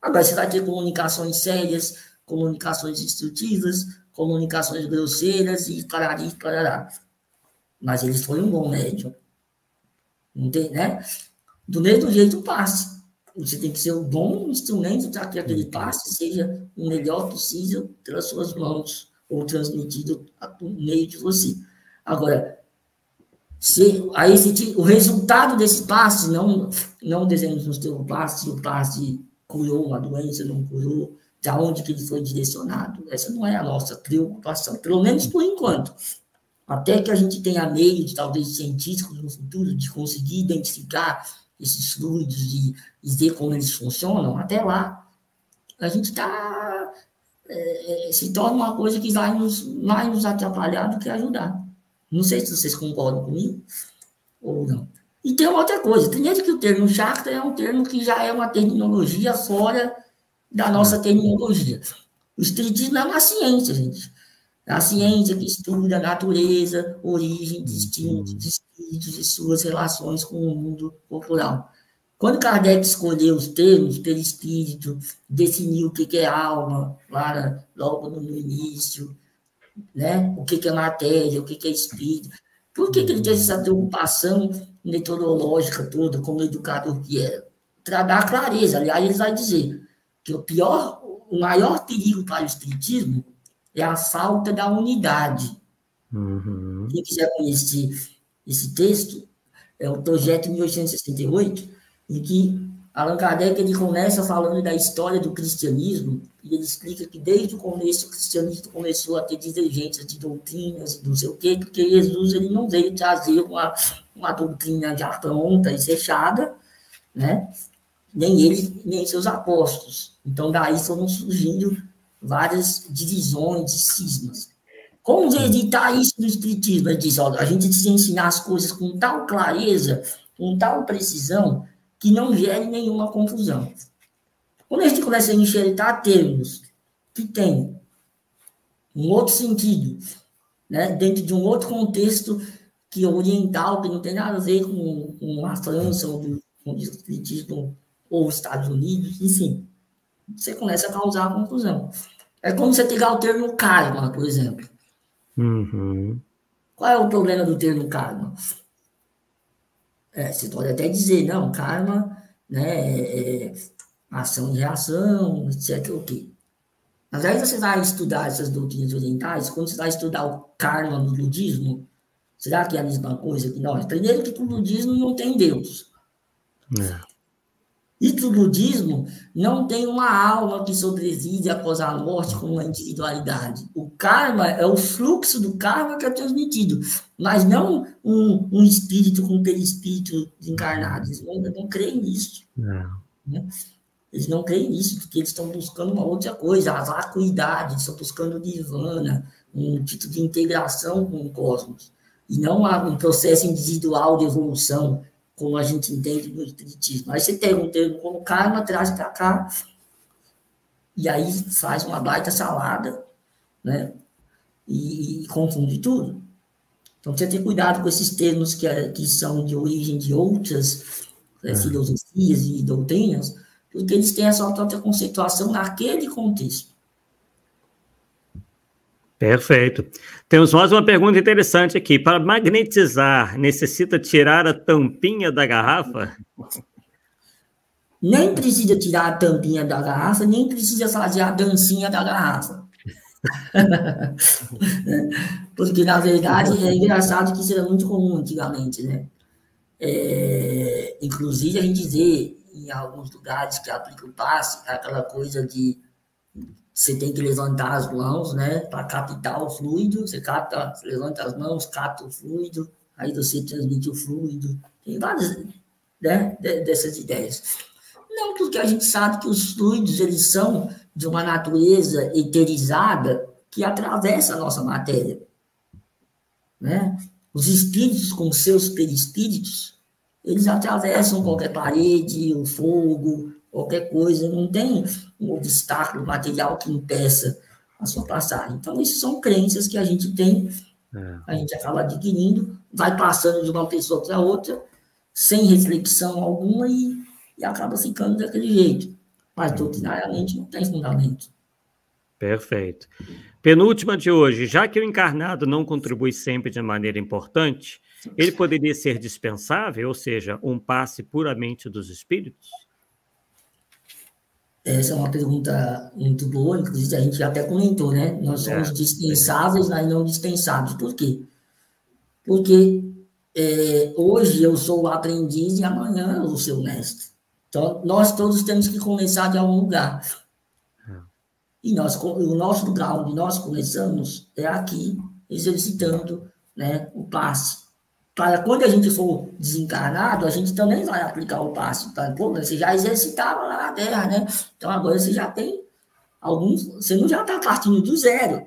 Agora, você vai ter comunicações sérias, comunicações instrutivas, comunicações grosseiras e parará. Mas ele foi um bom médium. Não tem, né? Do mesmo jeito, o passe. Você tem que ser um bom instrumento para que aquele passe seja o melhor possível pelas suas mãos ou transmitido por meio de você. Agora, o resultado desse passe, não devemos nos preocupar se o passe curou uma doença, não curou, de onde que ele foi direcionado. Essa não é a nossa preocupação, pelo menos por enquanto. Até que a gente tenha meio, de talvez científicos no futuro, de conseguir identificar esses fluidos e ver como eles funcionam, até lá, a gente se torna uma coisa que vai nos atrapalhar do que ajudar. Não sei se vocês concordam comigo ou não. E tem uma outra coisa, primeiro que o termo chakra é um termo que já é uma terminologia fora da nossa terminologia. O espiritismo é uma ciência, gente. É a ciência que estuda a natureza, origem, destino de espíritos e suas relações com o mundo corporal. Quando Kardec escolheu os termos, perispírito, definiu o que é alma, logo no início, né? O que é matéria, o que é espírito. Por que ele teve essa preocupação metodológica toda, como educador que era? Para dar clareza. Aliás, ele vai dizer que o maior perigo para o espiritismo é a falta da unidade. Quem quiser conhecer esse texto, é o Projeto 1868, em que Allan Kardec ele começa falando da história do cristianismo, e ele explica que desde o começo o cristianismo começou a ter divergências de doutrinas, não sei o quê, porque Jesus ele não veio trazer uma doutrina já pronta e fechada, né? Nem ele, nem seus apóstolos. Então, daí foram surgindo várias divisões e cismas. Como evitar isso no espiritismo? Ele diz, a gente precisa ensinar as coisas com tal clareza, com tal precisão, que não gere nenhuma confusão. Quando a gente começa a enxertar termos que têm um outro sentido, né, dentro de um outro contexto que é oriental, que não tem nada a ver com a França, ou com o espiritismo, ou os Estados Unidos, enfim, você começa a causar confusão. É como você pegar o termo karma, por exemplo. Qual é o problema do termo karma? Você pode até dizer, não, karma, né, é ação e reação, etc. Okay. Mas aí você vai estudar essas doutrinas orientais, quando você vai estudar o karma no budismo, será que é a mesma coisa que nós? Primeiro que o budismo não tem Deus. E que o budismo não tem uma alma que sobrevive após a morte com uma individualidade. O karma é o fluxo do karma que é transmitido, mas não um espírito com perispírito encarnado. Eles não creem nisso. Não. Né? Eles não creem nisso, porque eles estão buscando uma outra coisa, a vacuidade, eles estão buscando nirvana, um tipo de integração com o cosmos, e não um processo individual de evolução, como a gente entende no espiritismo. Aí você pega um termo como karma, traz para cá, e aí faz uma baita salada, né? E confunde tudo. Então, você tem cuidado com esses termos que são de origem de outras filosofias e doutrinas, porque eles têm essa própria conceituação naquele contexto. Perfeito. Temos mais uma pergunta interessante aqui. Para magnetizar, necessita tirar a tampinha da garrafa? Nem precisa tirar a tampinha da garrafa, nem precisa fazer a dancinha da garrafa. Porque, na verdade, é engraçado que isso era muito comum antigamente, né? Inclusive, a gente vê em alguns lugares que aplica o passe, aquela coisa de você tem que levantar as mãos, né, para captar o fluido, você levanta as mãos, capta o fluido, aí você transmite o fluido, tem várias, né, dessas ideias. Não, porque a gente sabe que os fluidos, eles são de uma natureza eterizada que atravessa a nossa matéria, né? Os espíritos com seus perispíritos, eles atravessam qualquer parede, o fogo, qualquer coisa, não tem um obstáculo material que impeça a sua passagem. Então, isso são crenças que a gente tem, a gente acaba adquirindo, vai passando de uma pessoa para outra, sem reflexão alguma e acaba ficando daquele jeito. Mas, doutrinariamente, não tem fundamento. Perfeito. Penúltima de hoje. Já que o encarnado não contribui sempre de maneira importante, ele poderia ser dispensável, ou seja, um passe puramente dos espíritos? Essa é uma pergunta muito boa, inclusive a gente até comentou, né? Nós somos dispensáveis, mas não dispensados. Por quê? Porque hoje eu sou o aprendiz e amanhã eu vou ser o mestre. Então, nós todos temos que começar de algum lugar. E o nosso lugar onde nós começamos é aqui, exercitando, né, o passe. Para quando a gente for desencarnado, a gente também vai aplicar o passe. Tá? Pô, você já exercitava lá na Terra, né? Então agora você já tem alguns. Você não já está partindo do zero.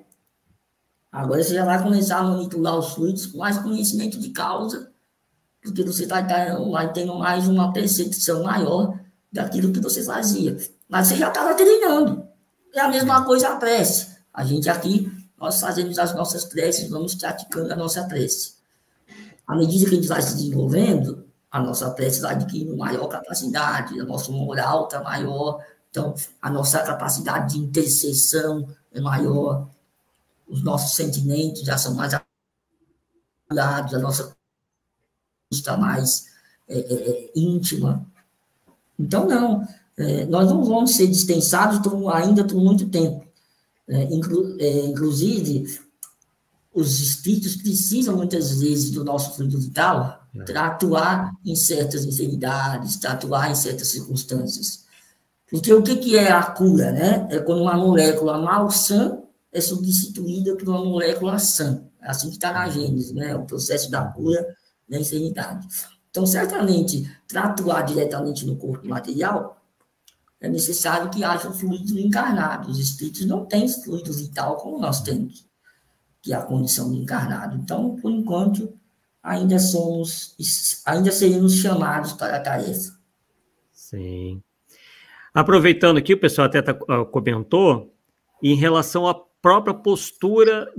Agora você já vai começar a manipular os fluidos com mais conhecimento de causa, porque você vai tendo mais uma percepção maior daquilo que você fazia. Mas você já estava treinando. É a mesma coisa a prece. A gente aqui, nós fazemos as nossas preces, vamos praticando a nossa prece. À medida que a gente vai se desenvolvendo, a nossa prece vai adquirindo maior capacidade, a nossa moral está maior, então a nossa capacidade de intercessão é maior, os nossos sentimentos já são mais apurados, a nossa está mais íntima. Então, não, nós não vamos ser dispensados ainda por muito tempo. Inclusive, os espíritos precisam, muitas vezes, do nosso fluido vital para atuar em certas enfermidades, para atuar em certas circunstâncias. Porque o que é a cura, né? É quando uma molécula malsã é substituída por uma molécula sã. É assim que está na Gênesis, né? O processo da cura da enfermidade. Então, certamente, para atuar diretamente no corpo material, é necessário que haja fluido encarnado. Os espíritos não têm fluido vital como nós temos, que é a condição de encarnado. Então, por enquanto, ainda seremos chamados para a tarefa. Sim. Aproveitando aqui, o pessoal até comentou, em relação à própria postura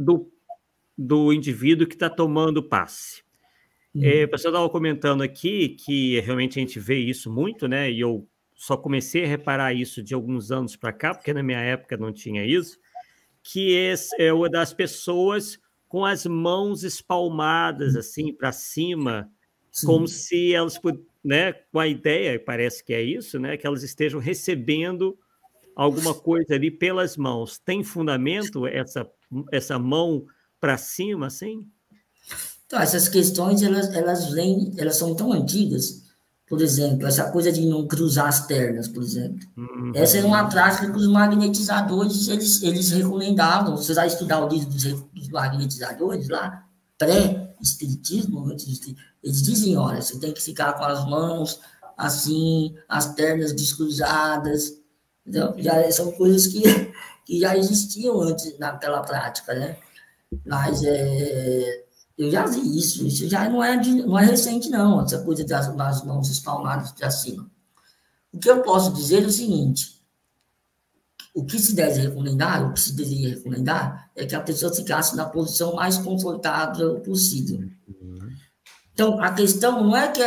do indivíduo que está tomando passe. O pessoal estava comentando aqui que realmente a gente vê isso muito, né? E eu só comecei a reparar isso de alguns anos para cá, porque na minha época não tinha isso, que é uma das pessoas com as mãos espalmadas assim para cima, como se elas, né, com a ideia, parece que é isso, né, que elas estejam recebendo alguma coisa ali pelas mãos. Tem fundamento essa mão para cima, assim? Então, essas questões elas são tão antigas Por exemplo, essa coisa de não cruzar as pernas, por exemplo. Essa é uma prática que os magnetizadores, eles recomendavam. Você vai estudar o livro dos magnetizadores lá, pré-espiritismo, eles dizem, olha, você tem que ficar com as mãos assim, as pernas descruzadas. Então, já são coisas que já existiam antes naquela prática, né? Mas eu já vi isso já não é recente, não, essa coisa das mãos espalmadas para cima. O que eu posso dizer é o seguinte: o que se deve recomendar, o que se deveria recomendar, é que a pessoa ficasse na posição mais confortável possível. Então, a questão não é que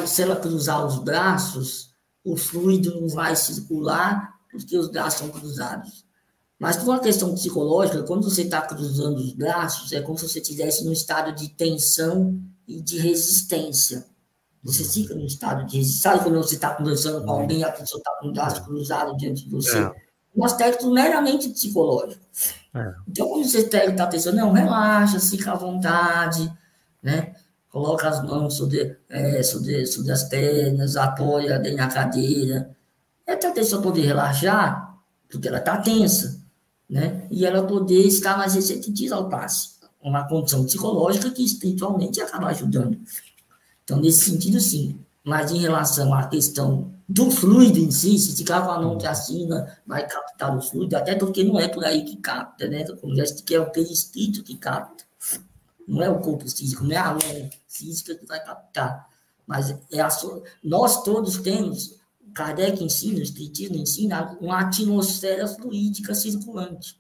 se ela cruzar os braços, o fluido não vai circular porque os braços são cruzados. Mas, por uma questão psicológica, quando você está cruzando os braços, é como se você estivesse num estado de tensão e de resistência. Você fica num estado de resistência. Sabe quando você está conversando com alguém e a pessoa está com o braço cruzado diante de você? Um aspecto meramente psicológico. Então, quando você está pensando, não, relaxa, fica à vontade, né? Coloca as mãos sobre as pernas, apoia bem na cadeira. É para a pessoa poder relaxar, porque ela está tensa, né? E ela poder estar mais receptiva ao passe. Uma condição psicológica que espiritualmente acaba ajudando. Então, nesse sentido, sim. Mas em relação à questão do fluido em si, se ficar com a mão para cima, vai captar o fluido, até porque não é por aí que capta, né? Como já disse, que é o perispírito que capta. Não é o corpo físico, não é a mão física que vai captar. Mas nós todos temos, Kardec ensina, o Espiritismo ensina, uma atmosfera fluídica circulante,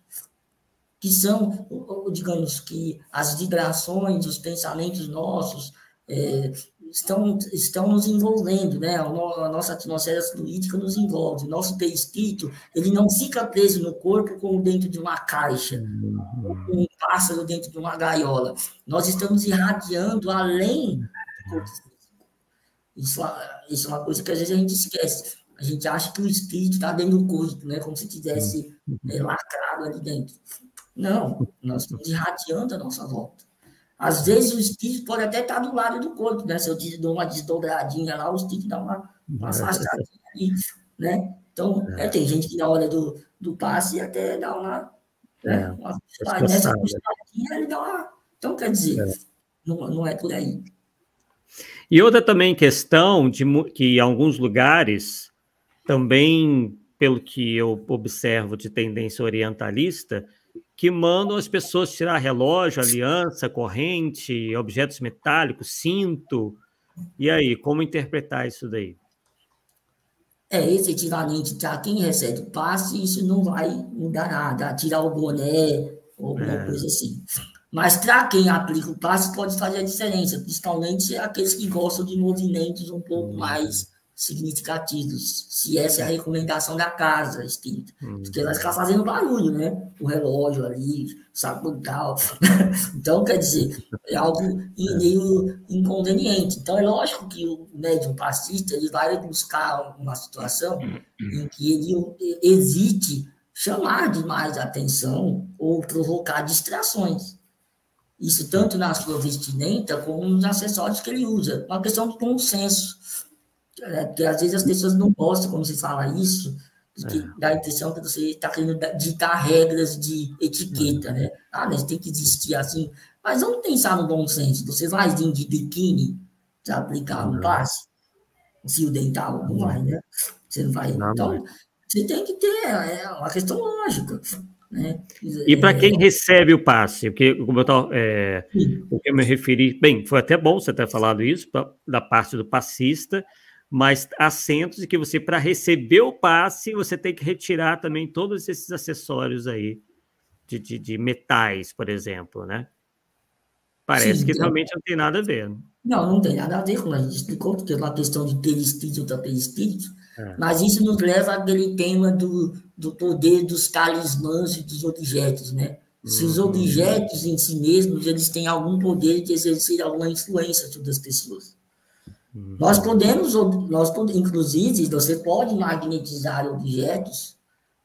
que são, digamos, que as vibrações, os pensamentos nossos estão nos envolvendo, né? A nossa atmosfera fluídica nos envolve. O nosso perispírito, ele não fica preso no corpo como dentro de uma caixa, um pássaro dentro de uma gaiola. Nós estamos irradiando além do corpo físico. Isso é uma coisa que às vezes a gente esquece. A gente acha que o espírito está dentro do corpo, né? Como se tivesse lacrado ali dentro. Não, nós estamos irradiando a nossa volta. Às vezes o espírito pode até estar do lado do corpo, né? Se eu dou uma desdobradinha lá, o espírito dá uma afastadinha ali, né? Então, tem gente que na hora do passe até dá uma... nessa afastadinha ele dá uma... Então, quer dizer, não é por aí. E outra também questão de que em alguns lugares, também, pelo que eu observo de tendência orientalista, que mandam as pessoas tirar relógio, aliança, corrente, objetos metálicos, cinto. E aí, como interpretar isso daí? Efetivamente, para quem recebe o passe, isso não vai mudar nada, tirar o boné ou alguma coisa assim. Mas para quem aplica o passe, pode fazer a diferença, principalmente aqueles que gostam de movimentos um pouco mais significativos, se essa é a recomendação da casa espírita, porque vai ficar fazendo barulho, né? O relógio ali, saco e tal. Então, quer dizer, é algo meio inconveniente. Então, é lógico que o médium passista ele vai buscar uma situação em que ele evite chamar demais a atenção ou provocar distrações. Isso tanto na sua vestimenta como nos acessórios que ele usa. Uma questão de bom senso. Porque às vezes as pessoas não gostam quando se fala isso, porque dá a impressão que você está querendo ditar regras de etiqueta, né? Mas tem que existir assim. Mas vamos pensar no bom senso. Você vai vir de biquíni para aplicar um passe? Um fio dental? Não vai, né? Você não vai. Então, você tem que ter uma questão lógica. Né? E para quem recebe o passe, porque como o que eu me referi, bem, foi até bom você ter falado isso, da parte do passista, mas assentos de que você, para receber o passe, você tem que retirar também todos esses acessórios aí, de metais, por exemplo, né? Parece que realmente não tem nada a ver. Né? Não tem nada a ver, como a gente explicou, porque é uma questão de perispírito para perispírito, mas isso nos leva àquele tema do poder dos talismãs e dos objetos, né? Se os objetos em si mesmos, eles têm algum poder de exercer alguma influência sobre as pessoas. Nós podemos, inclusive, você pode magnetizar objetos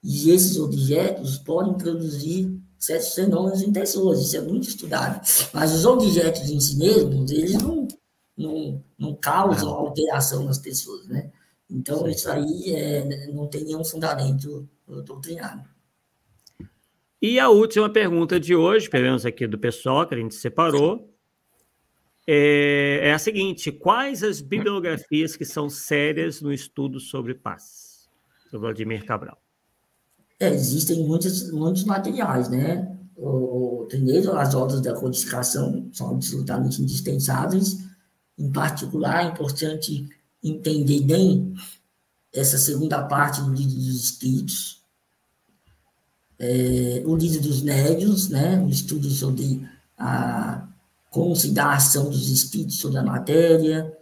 e esses objetos podem produzir certos fenômenos em pessoas, isso é muito estudado. Mas os objetos em si mesmos, eles não causa alteração nas pessoas, né? Então, isso aí não tem nenhum fundamento doutrinário. E a última pergunta de hoje, pelo menos aqui do pessoal, que a gente separou, é a seguinte: quais as bibliografias que são sérias no estudo sobre paz? Seu Vladimir Cabral. Existem muitos materiais, né? Primeiro, as obras da codificação são absolutamente indispensáveis. Em particular, é importante entender bem essa segunda parte do Livro dos Espíritos, o Livro dos Médiuns, né? O estudo sobre como se dá a ação dos espíritos sobre a matéria,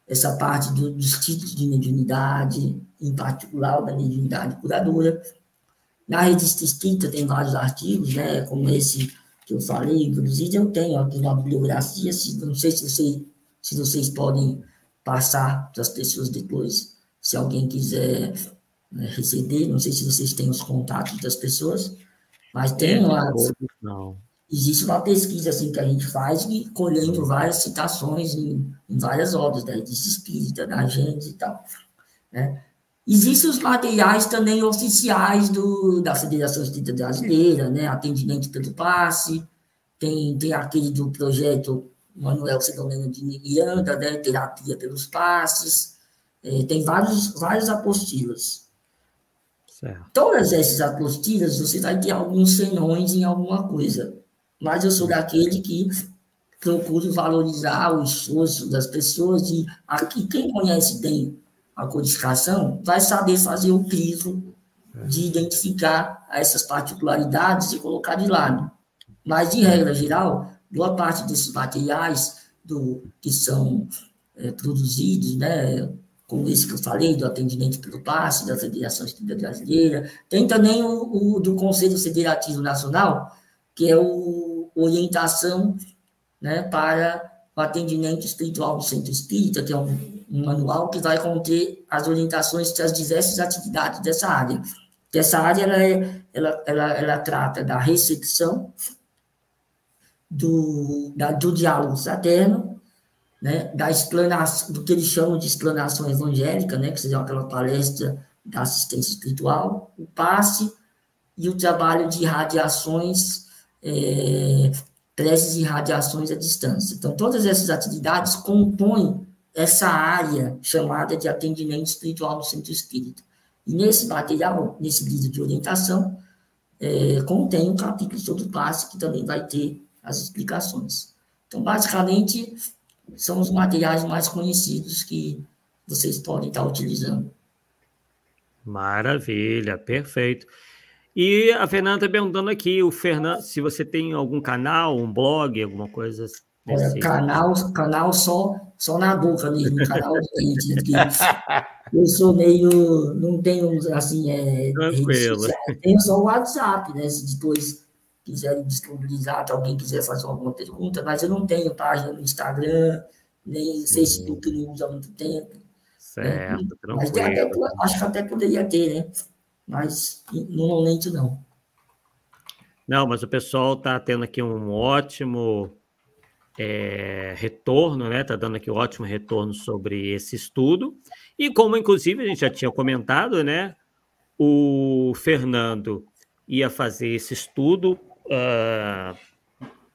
essa parte dos títulos de mediunidade, em particular da mediunidade curadora. Na Revista Espírita tem vários artigos, né, como esse que eu falei, inclusive eu tenho aqui uma bibliografia, não sei se vocês podem passar para as pessoas depois, se alguém quiser receber, não sei se vocês têm os contatos das pessoas, mas tem existe uma pesquisa assim, que a gente faz colhendo várias citações em várias obras da Revista Espírita, da Gênesis e tal, né? Existem os materiais também oficiais da Federação Espírita Brasileira, né? Atendimento pelo passe, tem aquele do projeto Manuel Filomeno de Miranda, né? Terapia pelos passes, tem várias apostilas. Certo. Todas essas apostilas, você vai ter alguns senões em alguma coisa, mas eu sou daquele que procuro valorizar o esforço das pessoas e aqui quem conhece bem a codificação vai saber fazer o crivo de identificar essas particularidades e colocar de lado. Mas, de regra geral, boa parte desses materiais que são produzidos, né, como esse que eu falei, do atendimento pelo passe, da Federação Espírita Brasileira, tem também o do Conselho Federativo Nacional, que é orientação, né, para o atendimento espiritual do Centro Espírita, que é um manual que vai conter as orientações das diversas atividades dessa área. Essa área ela trata da recepção, do diálogo fraterno, né, da explanação, do que eles chamam de explanação evangélica, né, que seria aquela palestra da assistência espiritual, o passe e o trabalho de radiações, preces e radiações à distância. Então, todas essas atividades compõem essa área chamada de atendimento espiritual no Centro Espírita. E nesse material, nesse livro de orientação, contém um capítulo sobre o passe, que também vai ter as explicações. Então, basicamente, são os materiais mais conhecidos que vocês podem estar utilizando. Maravilha, perfeito. E a Fernanda está perguntando aqui, se você tem algum canal, um blog, alguma coisa assim. Canal só na boca mesmo, canal eu sou meio, não tenho, assim, tranquilo. Tenho só o WhatsApp, né, se depois quiserem disponibilizar, se alguém quiser fazer alguma pergunta, mas eu não tenho página no Instagram, nem Facebook, não uso há muito tempo. Certo, né? tranquilo. Mas acho que até poderia ter, né, mas normalmente não. Não, mas o pessoal está tendo aqui um ótimo retorno, né? Está dando aqui um ótimo retorno sobre esse estudo. E como, inclusive, a gente já tinha comentado, né? O Fernando ia fazer esse estudo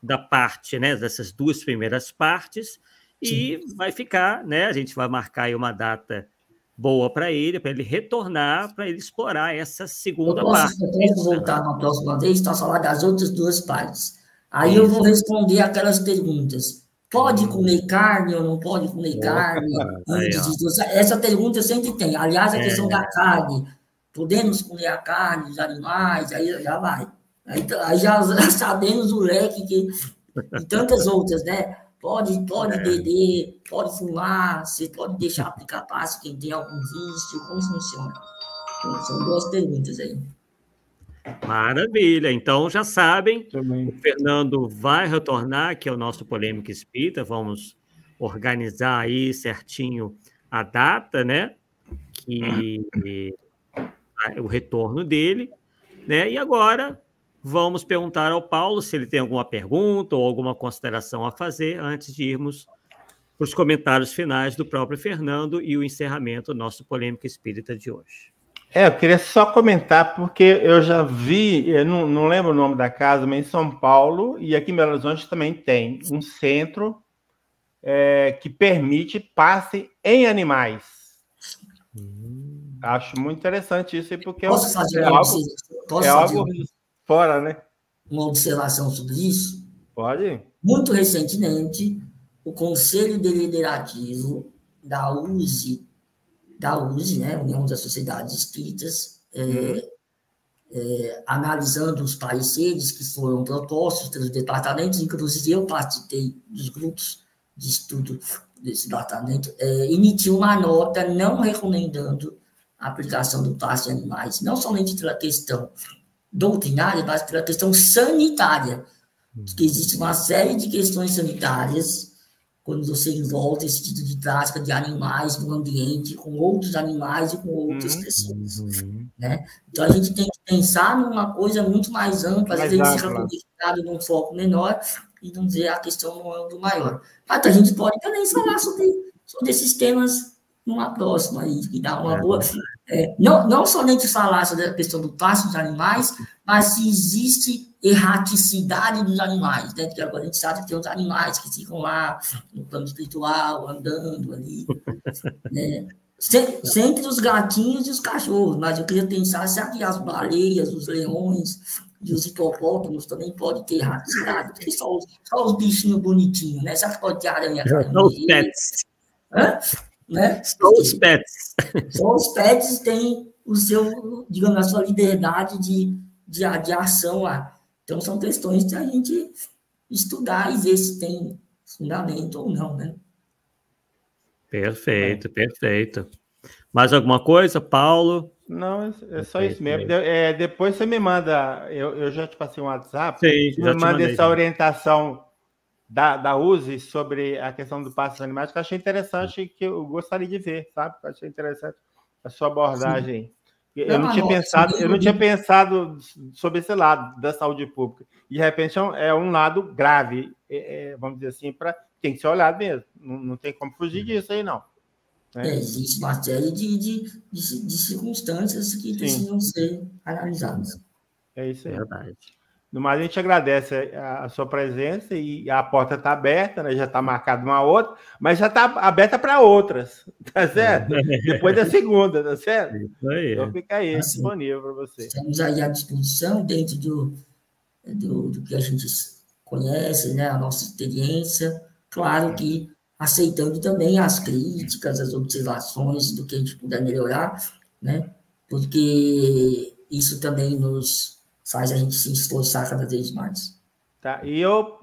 da parte, né? Dessas duas primeiras partes. E vai ficar, né? A gente vai marcar aí uma data boa para ele retornar, para ele explorar essa segunda parte. Eu posso voltar na próxima vez para falar das outras duas partes. Aí eu vou responder aquelas perguntas. Pode comer carne ou não pode comer carne? Essa pergunta sempre tem. Aliás, a questão da carne. Podemos comer a carne dos animais? Aí já vai. Aí já sabemos o leque e tantas outras, né? Pode beber, pode fumar, você pode deixar aplicar passe quem tem algum vício, como funciona? Então, são duas perguntas aí. Maravilha, então já sabem, o Fernando vai retornar, que é o nosso Polêmica Espírita, vamos organizar aí certinho a data, né, o retorno dele, né, e agora vamos perguntar ao Paulo se ele tem alguma pergunta ou alguma consideração a fazer antes de irmos para os comentários finais do próprio Fernando e o encerramento do nosso Polêmica Espírita de hoje. Eu queria só comentar, porque eu já vi, eu não lembro o nome da casa, mas em São Paulo e aqui em Belo Horizonte também tem um centro que permite passe em animais. Acho muito interessante isso, porque Posso fazer algo fora, né? Uma observação sobre isso? Pode. Muito recentemente, o Conselho Deliberativo da USE, né, União das Sociedades Espíritas, analisando os pareceres que foram propostos pelos departamentos, inclusive eu participei dos grupos de estudo desse departamento, emitiu uma nota não recomendando a aplicação do passe em animais, não somente pela questão doutrinária, mas pela questão sanitária, que existe uma série de questões sanitárias quando você envolve esse tipo de prática de animais no ambiente, com outros animais e com outras pessoas. Né? Então, a gente tem que pensar numa coisa muito mais ampla, às vezes a gente fica conectado num foco menor e não ver a questão no âmbito maior. Mas a gente pode também falar sobre esses temas numa próxima, aí, que dá uma boa... não somente falar sobre a questão do passe dos animais, mas se existe erraticidade dos animais, né? Porque agora a gente sabe que tem os animais que ficam lá no plano espiritual, andando ali, né? Sempre os gatinhos e os cachorros, mas eu queria pensar, será que as baleias, os leões e os hipopótamos também podem ter erraticidade? Porque só os bichinhos bonitinhos, né? Será que pode ter aranha? Só os pets. Né? Só os pets. Só os pets têm o seu, digamos, a sua liberdade de ação lá. Então, são questões que a gente estudar e ver se tem fundamento ou não, né? Perfeito, perfeito. Mais alguma coisa, Paulo? Não, é só isso mesmo. Depois você me manda, eu já te passei um WhatsApp, sim, me manda essa orientação da USE sobre a questão do passe dos animais, que eu achei interessante e que eu gostaria de ver, sabe? Eu achei interessante a sua abordagem. Sim. Eu não tinha pensado sobre esse lado da saúde pública. E, de repente, é um lado grave, vamos dizer assim, tem que ser olhado mesmo. Não tem como fugir disso aí, não. Existe uma série de circunstâncias que precisam ser analisadas. É isso aí. Verdade. No mais, a gente agradece a sua presença e a porta está aberta, né? Já está marcada uma outra, mas já está aberta para outras, tá certo? Depois da segunda, tá certo? Isso aí. Então fica aí disponível para você. Estamos aí à disposição dentro do que a gente conhece, né? A nossa experiência, claro que aceitando também as críticas, as observações do que a gente puder melhorar, né? Porque isso também nos faz a gente se esforçar cada vez mais. Tá, e eu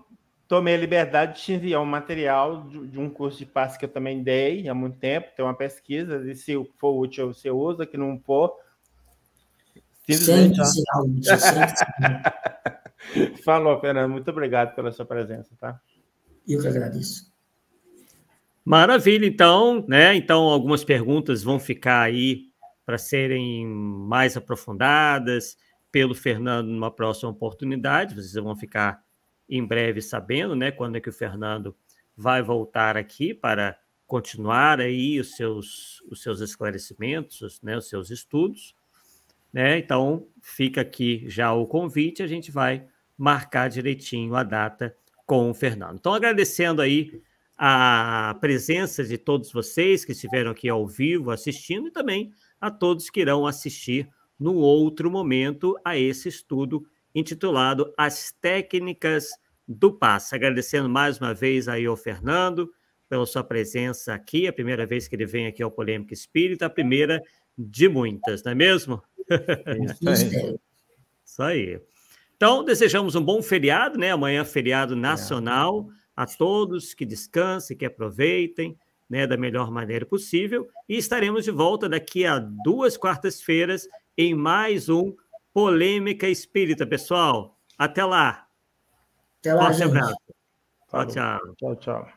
tomei a liberdade de te enviar um material de um curso de passe que eu também dei há muito tempo, tem uma pesquisa, e se for útil você usa, que não for... Sempre será útil, sempre será. Falou, Fernando, muito obrigado pela sua presença, tá? Eu que agradeço. Maravilha, então, né? Então, algumas perguntas vão ficar aí para serem mais aprofundadas pelo Fernando numa próxima oportunidade. Vocês vão ficar em breve sabendo, né, quando é que o Fernando vai voltar aqui para continuar aí os seus esclarecimentos, né, os seus estudos, né? Então, fica aqui já o convite, a gente vai marcar direitinho a data com o Fernando. Então, agradecendo aí a presença de todos vocês que estiveram aqui ao vivo assistindo e também a todos que irão assistir no outro momento a esse estudo intitulado As Técnicas do Passe. Agradecendo mais uma vez aí ao Fernando pela sua presença aqui, a primeira vez que ele vem aqui ao Polêmica Espírita, a primeira de muitas, não é mesmo? Isso aí. Então, desejamos um bom feriado, né? Amanhã, feriado nacional, a todos que descansem, que aproveitem, né, da melhor maneira possível. E estaremos de volta daqui a 2 quartas-feiras em mais um Polêmica Espírita, pessoal. Até lá. Até lá, Forte gente. abraço. Falou. Tchau, tchau. Tchau, tchau.